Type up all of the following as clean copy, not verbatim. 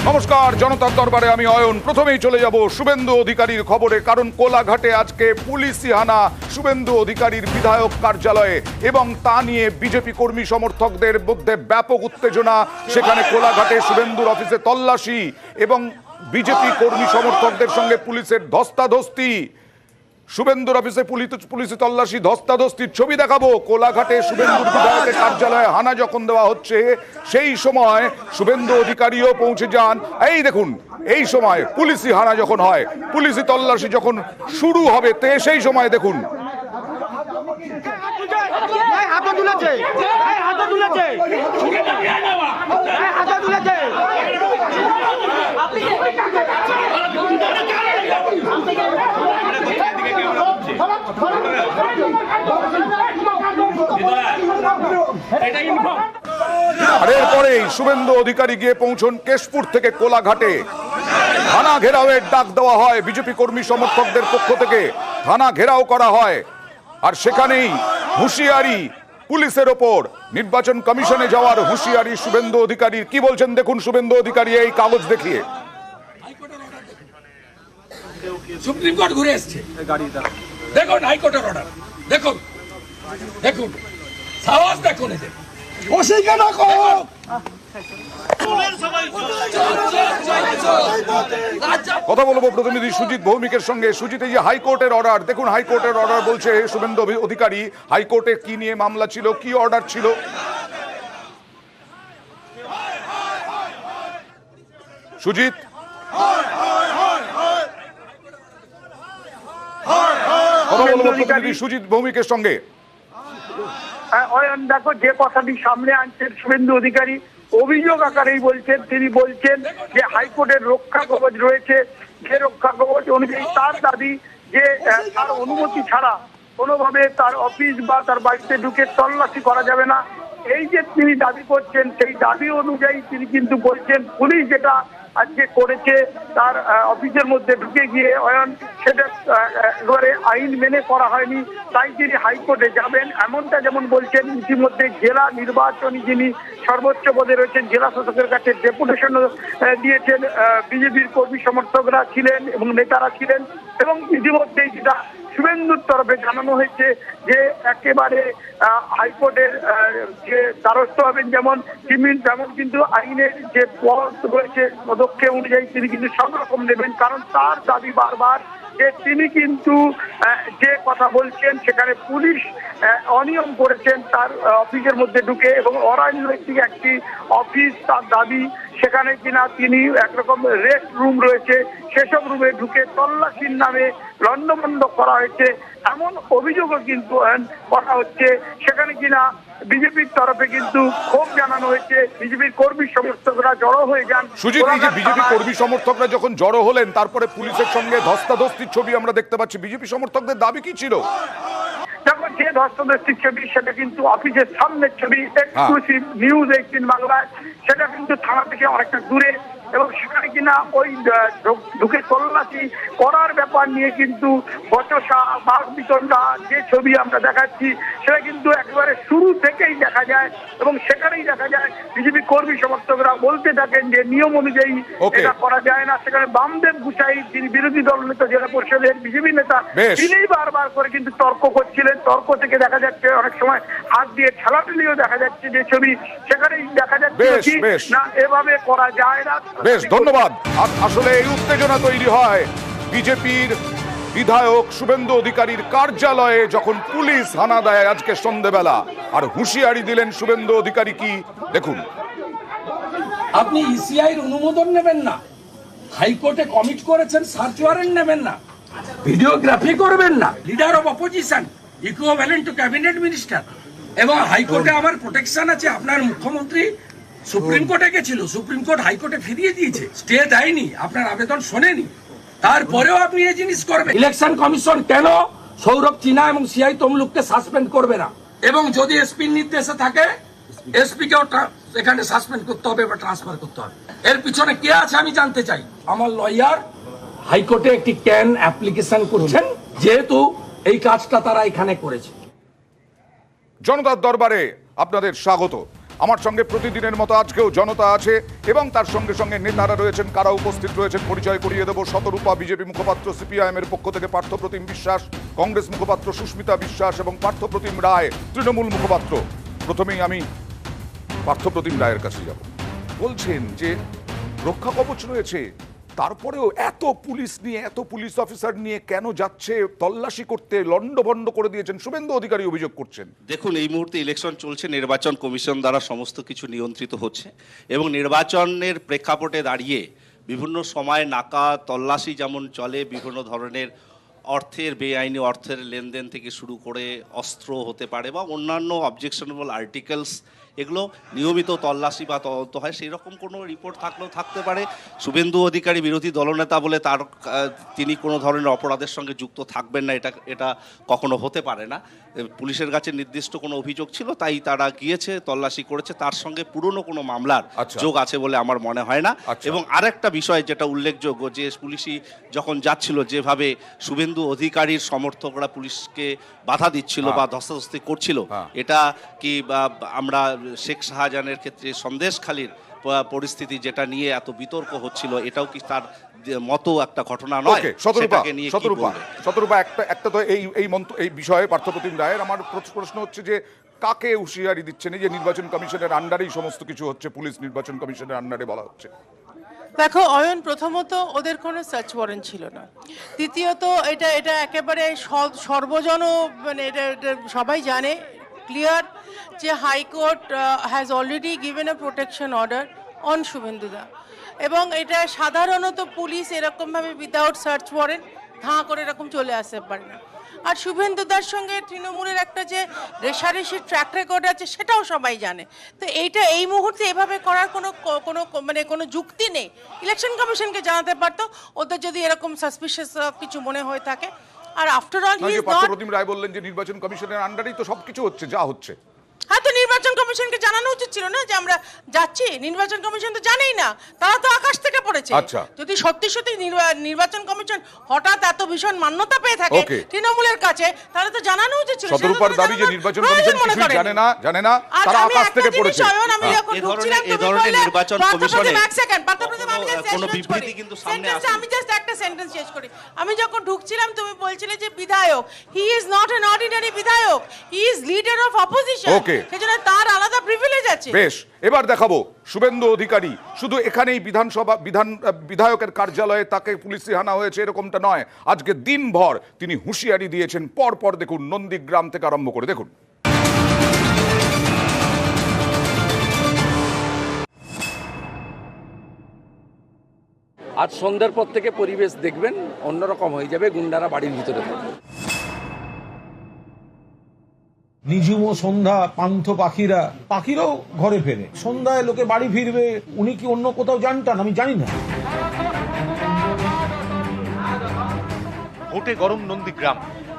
নমস্কার, জনতার দরবারে আমি অয়ন। প্রথমেই চলে যাব শুভেন্দু অধিকারীর খবরে, কারণ কোলাঘাটে আজকে পুলিশি হানা শুভেন্দু অধিকারীর বিধায়ক কার্যালয়ে, এবং তা নিয়ে বিজেপি কর্মী সমর্থকদের মধ্যে ব্যাপক উত্তেজনা। সেখানে কোলাঘাটে শুভেন্দুর অফিসে তল্লাশি এবং বিজেপি কর্মী সমর্থকদের সঙ্গে পুলিশের ধস্তাধস্তি। শুভেন্দুর অফিসে পুলিশি তল্লাশি, ধস্তাধস্তির ছবি দেখাবো। কোলাঘাটে শুভেন্দুর বিধায়কের কার্যালয়ে হানা যখন দেওয়া হচ্ছে, সেই সময় শুভেন্দু অধিকারীও পৌঁছে যান। এই দেখুন, এই সময় পুলিশি হানা যখন হয়, পুলিশি তল্লাশি যখন শুরু হবে, সেই সময় দেখুন আর এরপরেই শুভেন্দু অধিকারী গিয়ে পৌঁছন কেশপুর থেকে কোলাঘাটে। থানা ঘেরাওয়ের ডাক দেওয়া হয় বিজেপি কর্মী সমর্থকদের পক্ষ থেকে, থানা ঘেরাও করা হয়। আর সেখানেই হুঁশিয়ারি পুলিশের ওপর, নির্বাচন কমিশনে যাওয়ার হুঁশিয়ারি শুভেন্দু অধিকারীর। কি বলছেন দেখুন শুভেন্দু অধিকারী এই কাগজ দেখিয়ে। সুপ্রিম কোর্ট ঘুরে এসছে, দেখুন হাইকোর্টের অর্ডার, দেখুন দেখুন সাহস দেখুন, এদের কথা বলবো প্রতিনিধি সুজিত ভৌমিকের সঙ্গে। সুজিত, এই যে হাইকোর্টের অর্ডার, দেখুন হাইকোর্টের অর্ডার বলছে শুভেন্দু অধিকারী, হাইকোর্টে কি নিয়ে মামলা ছিল, কি অর্ডার ছিল? সুজিত, কথা বলবো প্রতিনিধি সুজিত ভৌমিকের সঙ্গে। দেখো, যে কথাটি সামনে আনছেন শুভেন্দু অধিকারী, অভিযোগ আকারেই বলছেন। তিনি বলছেন যে হাইকোর্টের রক্ষা কবচ রয়েছে, যে রক্ষা কবচ অনুযায়ী তার দাবি যে তার অনুমতি ছাড়া কোনোভাবে তার অফিস বা তার বাড়িতে ঢুকে তল্লাশি করা যাবে না। এই যে তিনি দাবি করছেন, সেই দাবি অনুযায়ী তিনি কিন্তু বলছেন পুলিশ যেটা আজকে করেছে তার অফিসের মধ্যে ঢুকে গিয়ে সেটা একেবারে আইন মেনে করা হয়নি, তাই তিনি হাইকোর্টে যাবেন এমনটা যেমন বলছেন। ইতিমধ্যে জেলা নির্বাচনী যিনি সর্বোচ্চ পদে রয়েছেন, জেলা শাসকের কাছে ডেপুটেশন দিয়েছেন, বিজেপির কর্মী সমর্থকরা ছিলেন এবং নেতারা ছিলেন, এবং ইতিমধ্যেই যেটা শুভেন্দুর তরফে জানানো হয়েছে যে একেবারে হাইকোর্টের যে দ্বারস্থ হবেন, যেমন কিন্তু আইনের যে পথ রয়েছে পদক্ষেপ অনুযায়ী তিনি কিন্তু সব রকম নেবেন। কারণ তার দাবি বারবার যে তিনি কিন্তু যে কথা বলছেন সেখানে পুলিশ অনিয়ম করেছেন তার অফিসের মধ্যে ঢুকে, এবং অরাজনৈতিক একটি অফিস তার দাবি, সেখানে কিনা তিনি একরকম রেস্ট রুম রয়েছে, সেসব রুমে ঢুকে তল্লাশির নামে লন্ডভন্ড করা হয়েছে, এমন অভিযোগও কিন্তু করা হচ্ছে। সেখানে কিনা বিজেপির তরফে কিন্তু ক্ষোভ জানানো হয়েছে, বিজেপির কর্মী সমর্থকরা জড়ো হয়ে যান। সুজিত, এই যে বিজেপি কর্মী সমর্থকরা যখন জড়ো হলেন, তারপরে পুলিশের সঙ্গে ধস্তাধস্তির ছবি আমরা দেখতে পাচ্ছি, বিজেপি সমর্থকদের দাবি কি ছিল? যখন যে ধস্তাধস্তির ছবি, সেটা কিন্তু অফিসের সামনের ছবি, এক্সক্লুসিভ নিউজ 18 বাংলায়, সেটা কিন্তু থানা থেকে অনেকটা দূরে, এবং সেখানে কিনা ওই ঢুকে তল্লাশি করার ব্যাপার নিয়ে কিন্তু বচসা বাঘ বিতণ্ডা যে ছবি আমরা দেখাচ্ছি, সেটা কিন্তু একেবারে শুরু থেকেই দেখা যায়, এবং সেখানেই দেখা যায় বিজেপি কর্মী সমর্থকরা বলতে থাকেন যে নিয়ম অনুযায়ী এটা করা যায় না। সেখানে বামদেব গুচাই, যিনি বিরোধী দল নেতা, জেলা পরিষদের বিজেপি নেতা, তিনি বারবার করে কিন্তু তর্ক করছিলেন। তর্ক থেকে দেখা যাচ্ছে অনেক সময় হাত দিয়ে ঠেলাঠেলিও দেখা যাচ্ছে, যে ছবি সেখানেই দেখা যাচ্ছে না এভাবে করা যায় না। বেশ, ধন্যবাদ। আসলে এই উত্তেজনা তৈরি হয় বিজেপির বিধায়ক শুভেন্দু অধিকারীর কার্যালয়ে যখন পুলিশ হানা দেয় আজকে সন্ধ্যেবেলা, আর হুঁশিয়ারি দিলেন শুভেন্দু অধিকারী। কি দেখুন, আপনি ইসিআই এর অনুমোদন নেবেন না, হাইকোর্টে কমিট করেছেন সার্চ ওয়ারেন্ট নেবেন না, ভিডিওগ্রাফি করবেন না, leader of opposition equivalent to cabinet minister, এবং হাইকোর্টে আমার প্রোটেকশন আছে। আপনার মুখ্যমন্ত্রী সুপ্রিম কোর্টে গেছিল, সুপ্রিম কোর্ট হাইকোর্টে ফিরিয়ে দিয়েছে, স্টে দেয়নি, আপনার আবেদন শোনেনি, তারপরেও আপনি এই জিনিস করবেন। ইলেকশন কমিশন কেন সৌরভ চিনা এবং সিআই তমলুককে সাসপেন্ড করবে না? এবং যদি এসপির নির্দেশে থাকে, এসপিকেও এখানে সাসপেন্ড করতে হবে বা ট্রান্সফার করতে হবে। এর পিছনে কে আছে আমি জানতে চাই। আমার লয়ার হাইকোর্টে একটি ক্যান অ্যাপ্লিকেশন করছেন, যেহেতু এই কাজটা তারা এখানে করেছে। জনতার দরবারে আপনাদের স্বাগত। আমার সঙ্গে প্রতিদিনের মতো আজকেও জনতা আছে এবং তার সঙ্গে সঙ্গে নেতারা রয়েছেন। কারা উপস্থিত রয়েছেন পরিচয় করিয়ে দেব। শতরূপা বিজেপি মুখপাত্র, সিপিআইএম এর পক্ষ থেকে পার্থপ্রতিম বিশ্বাস, কংগ্রেস মুখপাত্র সুস্মিতা বিশ্বাস এবং পার্থপ্রতিম রায় তৃণমূল মুখপাত্র। প্রথমেই আমি পার্থপ্রতিম রায়ের কাছে যাব। বলছেন যে রক্ষা কবচ রয়েছে, তারপরেও এত পুলিশ নিয়ে, এত পুলিশ অফিসার নিয়ে কেন যাচ্ছে তল্লাশি করতে? লন্ডভন্ড করে দিয়েছেন শুভেন্দু অধিকারী অভিযোগ করছেন। দেখুন, এই মুহূর্তে ইলেকশন চলছে, নির্বাচন কমিশন দ্বারা সমস্ত কিছু নিয়ন্ত্রিত হচ্ছে এবং নির্বাচনের প্রেক্ষাপটে দাঁড়িয়ে বিভিন্ন সময় নাকা তল্লাশি যেমন চলে, বিভিন্ন ধরনের অর্থের বেআইনি অর্থের লেনদেন থেকে শুরু করে অস্ত্র হতে পারে বা অন্যান্য অবজেকশনেবল আর্টিকেলস, এগুলো নিয়মিত তল্লাশি বা তদন্ত হয়। সেই রকম কোনো রিপোর্ট থাকলেও থাকতে পারে। শুভেন্দু অধিকারী বিরোধী দলনেতা বলে তিনি কোনো ধরনের অপরাধের সঙ্গে যুক্ত থাকবেন না, এটা কখনো হতে পারে না। পুলিশের কাছে নির্দিষ্ট কোনো অভিযোগ ছিল, তাই তারা গিয়েছে, তল্লাশি করেছে। তার সঙ্গে পুরনো কোনো মামলার যোগ আছে বলে আমার মনে হয় না। এবং আরেকটা বিষয় যেটা উল্লেখযোগ্য, যে পুলিশই যখন যাচ্ছিল, যেভাবে শুভেন্দু অধিকারীর সমর্থকরা পুলিশকে বাধা দিচ্ছিল বা ধস্তাধস্তি করছিল, এটা কি আমরা শেখ শাহজাহানের ক্ষেত্রে সন্দেশখালীর পরিস্থিতি যেটা নিয়ে এত বিতর্ক হচ্ছিল, এটাও কি তার মতো একটা ঘটনা নয়? শতরূপা, একটা তো এই বিষয়ে পার্থপ্রতিম রায়ের আমার প্রশ্ন হচ্ছে যে কাকে হুঁশিয়ারি দিচ্ছেন? এই যে নির্বাচন কমিশনের আন্ডারেই সমস্ত কিছু হচ্ছে, পুলিশ নির্বাচন কমিশনের আন্ডারে বলা হচ্ছে। দেখো অয়ন, প্রথমত ওদের কোনো সার্চ ওয়ারেন্ট ছিল না। দ্বিতীয়ত এটা একেবারে সর্বজন, মানে এটা সবাই জানে, ক্লিয়ার, যে high court has already given a protection order on শুভেন্দুদা। এবং এটা সাধারণত পুলিশ এরকমভাবে উইদাউট সার্চ ওয়ারেন্ট ধাঁ করে এরকম চলে আসতে পারে না। আর শুভেন্দুদার সঙ্গে তৃণমূলের একটা যে রেশারেশির ট্র্যাক রেকর্ড আছে, সেটাও সবাই জানে। তো এইটা এই মুহূর্তে এভাবে করার কোনো যুক্তি নেই। ইলেকশন কমিশনকে জানাতে পারতো ওদের যদি এরকম সাসপিশিয়াস কিছু মনে হয়ে থাকে। আর after all he is not. Parthapratim Roy বললেন যে নির্বাচন কমিশনের আন্ডারেই তো সবকিছু হচ্ছে, যা হচ্ছে। হ্যাঁ, তো নির্বাচন কমিশনকে জানানো উচিত ছিল না যে আমরা যাচ্ছি? নির্বাচন কমিশন তো জানেই না, তারা তো আকাশ থেকে পড়েছে। যদি সত্যি সত্যি নির্বাচন কমিশন হঠাৎ এত ভীষণ মান্যতা পেয়ে থাকে তৃণমূলের কাছে, তাহলে তো জানানো উচিত ছিল। শতরূপার দাবি যে নির্বাচন কমিশন কিছুই জানে না, তারা আকাশ থেকে পড়েছে। এই ধরনের নির্বাচন কমিশনে কোনো বিবৃতি কিন্তু সামনে আসে। আমি জাস্ট একটা সেন্টেন্স শেষ করি। আমি যখন ঢুকছিলাম তুমি বলছিলে যে বিধায়ক, he is not an ordinary বিধায়ক, he is leader of opposition. সেজন্য তার আলাদা প্রিভিলেজ আছে। বেশ, এবার দেখাবো শুভেন্দু অধিকারী শুধু এখানেই বিধায়কের কার্যালয়ে তাকে পুলিশে আনা হয়েছে এরকমটা নয়। আজকে দিনভর তিনি হুঁশিয়ারি দিয়েছেন পরপর। দেখুন, নন্দীগ্রাম থেকে আরম্ভ করে দেখুন। আজ সন্ধ্যার পর থেকে পরিবেশ দেখবেন অন্যরকম হয়ে যাবে, গুন্ডারা বাড়ির ভিতরে থাকবে। নিঝুম সন্ধ্যা, পান্থ পাখিরাও ঘরে ফেরে, সন্ধ্যায় লোকে বাড়ি ফিরবে। উনি কি অন্য কোথাও জানতেন? আমি জানি না। ভোটে গরম নন্দীগ্রাম।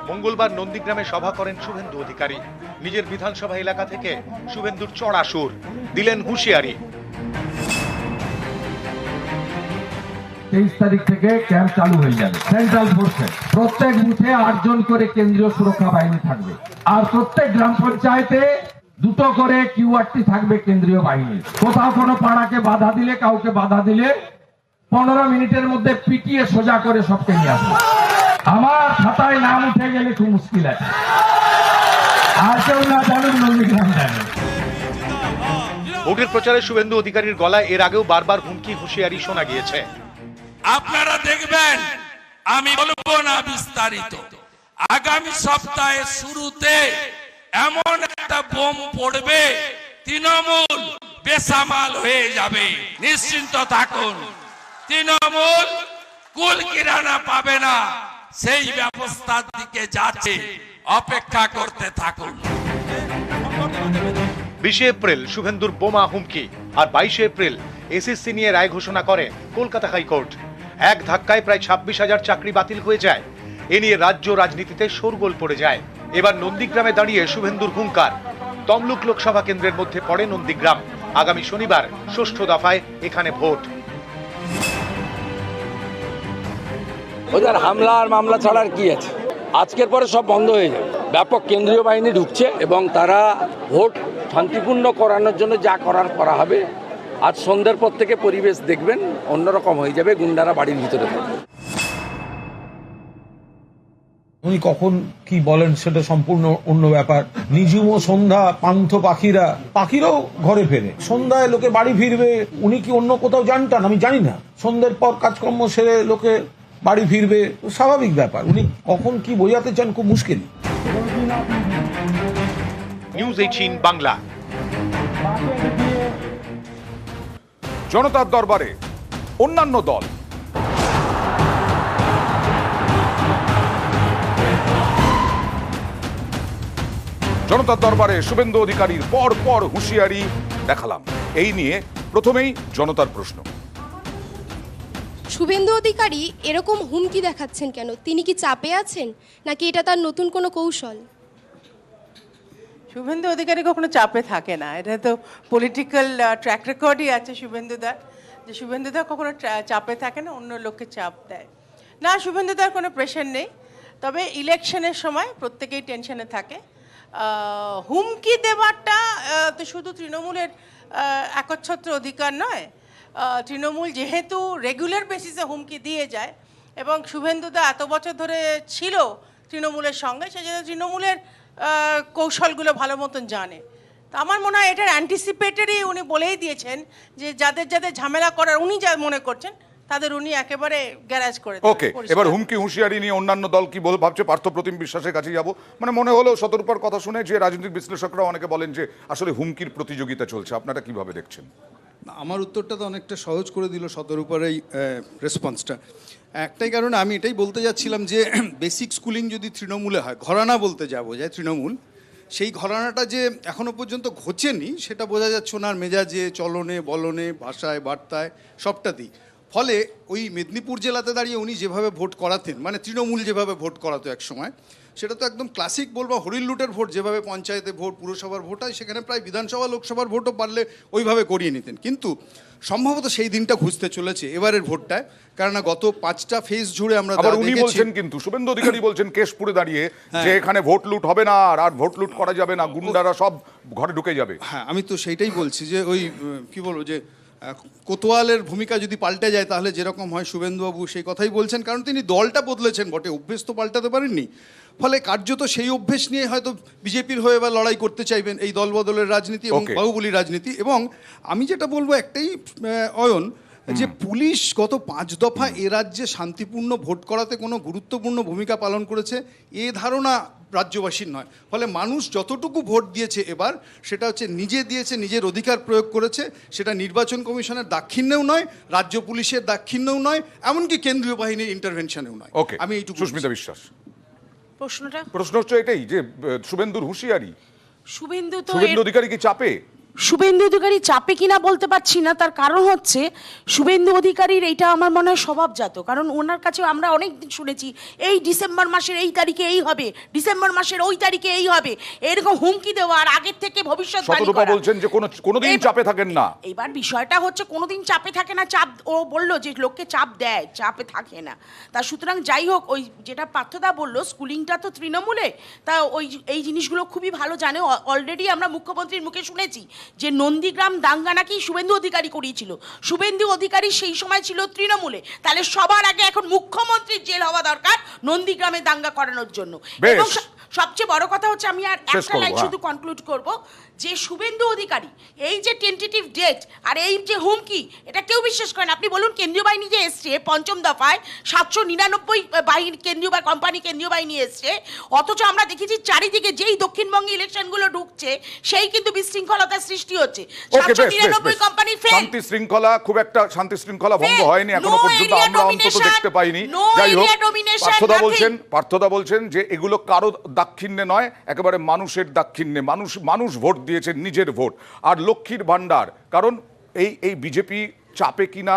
মঙ্গলবার নন্দীগ্রামে সভা করেন শুভেন্দু অধিকারী। নিজের বিধানসভা এলাকা থেকে শুভেন্দুর চড়া সুর, দিলেন হুঁশিয়ারি। 23 তারিখ থেকে ক্যাম্প চালু হয়ে যাবে সেন্ট্রাল ফোর্সে। প্রত্যেক বুথে 8 জন করে কেন্দ্রীয় সুরক্ষা বাহিনী থাকবে, আর প্রত্যেক গ্রাম পঞ্চায়েতে 2টো করে কিউআরটি থাকবে কেন্দ্রীয় বাহিনীর। কোথাও কোনো পাড়াকে বাধা দিলে, কাউকে বাধা দিলে 15 মিনিটের মধ্যে পিটিয়ে সোজা করে সবকে নিয়ে আসবে। আমার খাতায় নাম উঠে গেলে খুব মুশকিল আছে। আর কেউ না জানুন, নন্দীগ্রাম জানেন। ভোটের প্রচারে শুভেন্দু অধিকারীর গলায় এর আগেও বারবার হুমকি হুঁশিয়ারি শোনা গিয়েছে। আপনারা দেখবেন, আমি বলবো না বিস্তারিত, আগামী সপ্তাহের শুরুতে এমন একটা বোম পড়বে, তৃণমূল বেসামাল হয়ে যাবে। নিশ্চিন্ত থাকুন, তৃণমূল কুল কিরানা পাবে না, সেই ব্যবস্থার দিকে যাচ্ছে, অপেক্ষা করতে থাকুন। 20 এপ্রিল শুভেন্দুর বোমা হুমকি, আর 22 এপ্রিল এসএসসি নিয়ে রায় ঘোষণা করে কলকাতা হাইকোর্ট। এক ধাক্কায় প্রায় 26,000 চাকরি বাতিল হয়ে যায়। এ নিয়ে রাজ্য রাজনীতিতে শোরগোল পড়ে যায়। এবার নন্দীগ্রামে দাঁড়িয়ে শুভেন্দুর হুঙ্কার। তমলুক লোকসভা কেন্দ্রের মধ্যে পড়ে নন্দীগ্রাম। আগামী শনিবার 6ষ্ঠ দফায় এখানে ভোট। ওদের হামলা আর মামলা ছাড়ার কি আছে? আজকের পরে সব বন্ধ হয়ে যাবে। ব্যাপক কেন্দ্রীয় বাহিনী ঢুকছে এবং তারা ভোট শান্তিপূর্ণ করানোর জন্য যা করা হবে। আজ সন্ধ্যার পর থেকে পরিবেশ দেখবেন অন্যরকম হয়ে যাবে, গুন্ডারা বাড়ির ভিতরে থাকবে। উনি কখন কি বলেন সেটা সম্পূর্ণ অন্য ব্যাপার। নিঝুম সন্ধ্যা পান্থ পাখিরাও ঘরে ফেরে, সন্ধ্যায় লোকে বাড়ি ফিরবে। উনি কি অন্য কোথাও জানতেন? আমি জানি না। সন্ধ্যের পর কাজকর্ম সেরে লোকে বাড়ি ফিরবে, স্বাভাবিক ব্যাপার। উনি কখন কি বোঝাতে চান খুব মুশকিল। নিউজ 18 বাংলা। জনতার দরবারে অন্যান্য দল। জনতার দরবারে শুভেন্দু অধিকারীর পর পর হুঁশিয়ারি দেখালাম। এই নিয়ে প্রথমেই জনতার প্রশ্ন। শুভেন্দু অধিকারী এরকম হুমকি দেখাচ্ছেন কেন? তিনি কি চাপে আছেন, নাকি এটা তার নতুন কোনো কৌশল? শুভেন্দু অধিকারী কখনো চাপে থাকে না, এটা তো পলিটিক্যাল ট্র্যাক রেকর্ডই আছে শুভেন্দুদার, যে শুভেন্দুদা কখনো চাপে থাকে না, অন্য লোককে চাপ দেয় না। শুভেন্দুদার কোনো প্রেশার নেই, তবে ইলেকশনের সময় প্রত্যেকেই টেনশনে থাকে। হুমকি দেওয়াটা তো শুধু তৃণমূলের একচ্ছত্র অধিকার নয়। তৃণমূল যেহেতু রেগুলার বেসিসে হুমকি দিয়ে যায় এবং শুভেন্দুদা এত বছর ধরে ছিল তৃণমূলের সঙ্গে, সেজন্য তৃণমূলের কৌশলগুলো ভালো মতন জানে। তো আমার মনে হয় এটার অ্যান্টিসিপেটরি উনি বলেই দিয়েছেন যে যাদের যাদের ঝামেলা করার উনি যা মনে করছেন তাদের উনি একেবারে গ্যারাজ করে দেবেন। ওকে, এবার হুমকি হুঁশিয়ারি নিয়ে অন্যান্য দল কি ভাবছে? পার্থপ্রতিম বিশ্বাসের কাছে যাব। মানে মনে হলো সতর্কর কথা শুনে যে রাজনৈতিক বিশ্লেষকরা অনেকে বলেন যে আসলে হুমকির প্রতিযোগিতা চলছে। আপনারা কিভাবে দেখছেন? আমার উত্তরটা তো অনেকটা সহজ করে দিল শতরূপার এই রেসপন্সটা। একটাই কারণে আমি এটাই বলতে যাচ্ছিলাম যে বেসিক স্কুলিং যদি তৃণমূলে হয়, ঘরানা বলতে যাবো যায় তৃণমূল, সেই ঘরানাটা যে এখনো পর্যন্ত ঘোচেনি সেটা বোঝা যাচ্ছে ওনার মেজাজে, চলনে, বলনে, ভাষায়, বার্তায়, সবটাতেই। ফলে ওই মেদিনীপুর জেলাতে দাঁড়িয়ে উনি যেভাবে ভোট করাতেন, মানে তৃণমূল যেভাবে ভোট করাতো এক সময়, সেটা তো একদম ক্লাসিক বলবো হরিণ লুটের ভোট। যেভাবে পঞ্চায়েতে ভোট, পুরসভার ভোট হয়, সেখানে প্রায় বিধানসভা লোকসভার ভোটও পারলে ওইভাবে করিয়ে নিতেন। কিন্তু সম্ভবত সেই দিনটা ঘুষতে চলেছে এবারের ভোটটায়, কারণ গত 5টা ফেজ জুড়ে আমরা উনি বলছেন, কিন্তু শুভেন্দু অধিকারী বলছেন কেশপুরে দাঁড়িয়ে যে এখানে ভোট লুট হবে না, আর ভোট লুট করা যাবে না, গুন্ডারা সব ঘরে ঢুকে যাবে। হ্যাঁ, আমি তো সেইটাই বলছি যে ওই কি বলবো, যে কোতোয়ালের ভূমিকা যদি পাল্টে যায় তাহলে যেরকম হয়, শুভেন্দুবাবু সেই কথাই বলছেন। কারণ তিনি দলটা বদলেছেন বটে, অভ্যেস তো পাল্টাতে পারেননি। ফলে কার্যত সেই অভ্যেস নিয়ে হয়তো বিজেপির হয়ে বা লড়াই করতে চাইবেন, এই দল বদলের রাজনীতি এবং বাহুবলী রাজনীতি। এবং আমি যেটা বলবো একটাই অয়ন, যে পুলিশ গত 5 দফা এ রাজ্যে শান্তিপূর্ণ ভোট করাতে কোনো গুরুত্বপূর্ণ ভূমিকা পালন করেছে এ ধারণা রাজ্যবাসীর নয়। ফলে মানুষ যতটুকু ভোট দিয়েছে এবার, সেটা হচ্ছে নিজে দিয়েছে, নিজের অধিকার প্রয়োগ করেছে। সেটা নির্বাচন কমিশনের দাক্ষিণ্যেও নয়, রাজ্য পুলিশের দাক্ষিণ্যেও নয়, এমনকি কেন্দ্রীয় বাহিনীর ইন্টারভেনশনেও নয়। আমি এইটুকু। সুস্মিতা বিশ্বাস, প্রশ্ন হচ্ছে এটাই যে শুভেন্দুর হুঁশিয়ারি, শুভেন্দু অধিকারী কি চাপে? শুভেন্দু অধিকারী চাপে কিনা বলতে পারছি না, তার কারণ হচ্ছে শুভেন্দু অধিকারীর এইটা আমার মনে হয় স্বভাবজাত। কারণ ওনার কাছে আমরা অনেক দিন শুনেছি এই ডিসেম্বর মাসের এই তারিখে এই হবে, ডিসেম্বর মাসের ওই তারিখে এই হবে, এরকম হুমকি দেওয়া আর আগের থেকে ভবিষ্যৎবাণী করা। বলছেন যে কোনোদিন চাপে থাকেন না। এবার বিষয়টা হচ্ছে কোনোদিন চাপে থাকে না, চাপ ও বললো যে লোককে চাপ দেয়, চাপে থাকে না। তা সুতরাং যাই হোক, ওই যেটা পার্থদা বললো স্কুলিংটা তো তৃণমূলে, তা ওই এই জিনিসগুলো খুবই ভালো জানে। অলরেডি আমরা মুখ্যমন্ত্রীর মুখে শুনেছি যে নন্দীগ্রাম দাঙ্গা নাকি শুভেন্দু অধিকারী করিয়েছিল। শুভেন্দু অধিকারী সেই সময় ছিল তৃণমূলে, তাহলে সবার আগে এখন মুখ্যমন্ত্রীর জেল হওয়া দরকার নন্দীগ্রামে দাঙ্গা করানোর জন্য। এবং সবচেয়ে বড় কথা হচ্ছে, আমি আর একটা লাইন শুধু কনক্লুড করব, যে শুভেন্দু অধিকারী এই যে টেন্টেটিভ ডেট আর এই যে হুমকি, এটা কেউ বিশ্বাস করে না। আপনি বলুন, কেন্দ্রীয় বাহিনী যে এসছে 5ম দফায় 799 বাহিনী কেন্দ্রীয় বা কোম্পানি কেন্দ্রীয় বাহিনী এসছে, অথচ আমরা দেখেছি চারিদিকে যেই দক্ষিণবঙ্গে ইলেকশনগুলো ঢুকছে সেই কিন্তু বিশৃঙ্খলতার সৃষ্টি হচ্ছে। 799 কোম্পানি ফেল। শান্তি শৃঙ্খলা, খুব একটা শান্তি শৃঙ্খলা ভঙ্গ হয়নি এখনো পর্যন্ত, আমরা অন্তত দেখতে পাইনি। যাই হোক, পার্থদা বলছেন যে এগুলো কারো দাক্ষিণ্যে নয়, একেবারে মানুষের দাক্ষিণ্যে। মানুষ ভোট দিয়েছে, নিজের ভোট। আর লক্ষ্মীর ভান্ডার, কারণ এই বিজেপি চাপে কিনা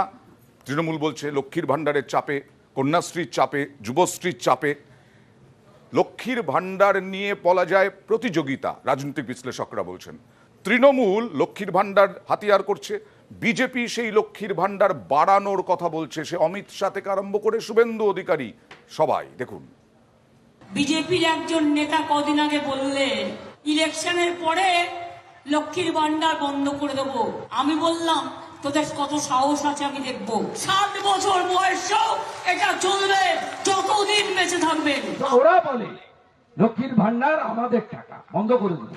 তৃণমূল বলছে, লক্ষ্মীর ভান্ডারের চাপে, কন্যাশ্রীর চাপে, যুবশ্রীর চাপে। লক্ষ্মীর ভান্ডার নিয়ে বলা যায় প্রতিযোগিতা, রাজনৈতিক বিশ্লেষকরা বলছেন। তৃণমূল লক্ষ্মীর ভান্ডার হাতিয়ার করছে, বিজেপি সেই লক্ষ্মীর ভান্ডার বাড়ানোর কথা বলছে। সে অমিত শাহ থেকে আরম্ভ করে শুভেন্দু অধিকারী, সবাই। দেখুন, বিজেপির একজন নেতা কদিন আগে বললেন ইলেকশনের পরে লক্ষ্মীর ভান্ডার বন্ধ করে দেবো। আমি বললাম তোদের কত সাহস আছে আমি দেখবো। 7 বছর বয়সেও এটা চলবে যতদিন বেঁচে থাকবেন। ওরা বলে লক্ষ্মীর ভান্ডার আমাদের টাকা বন্ধ করে দেবো,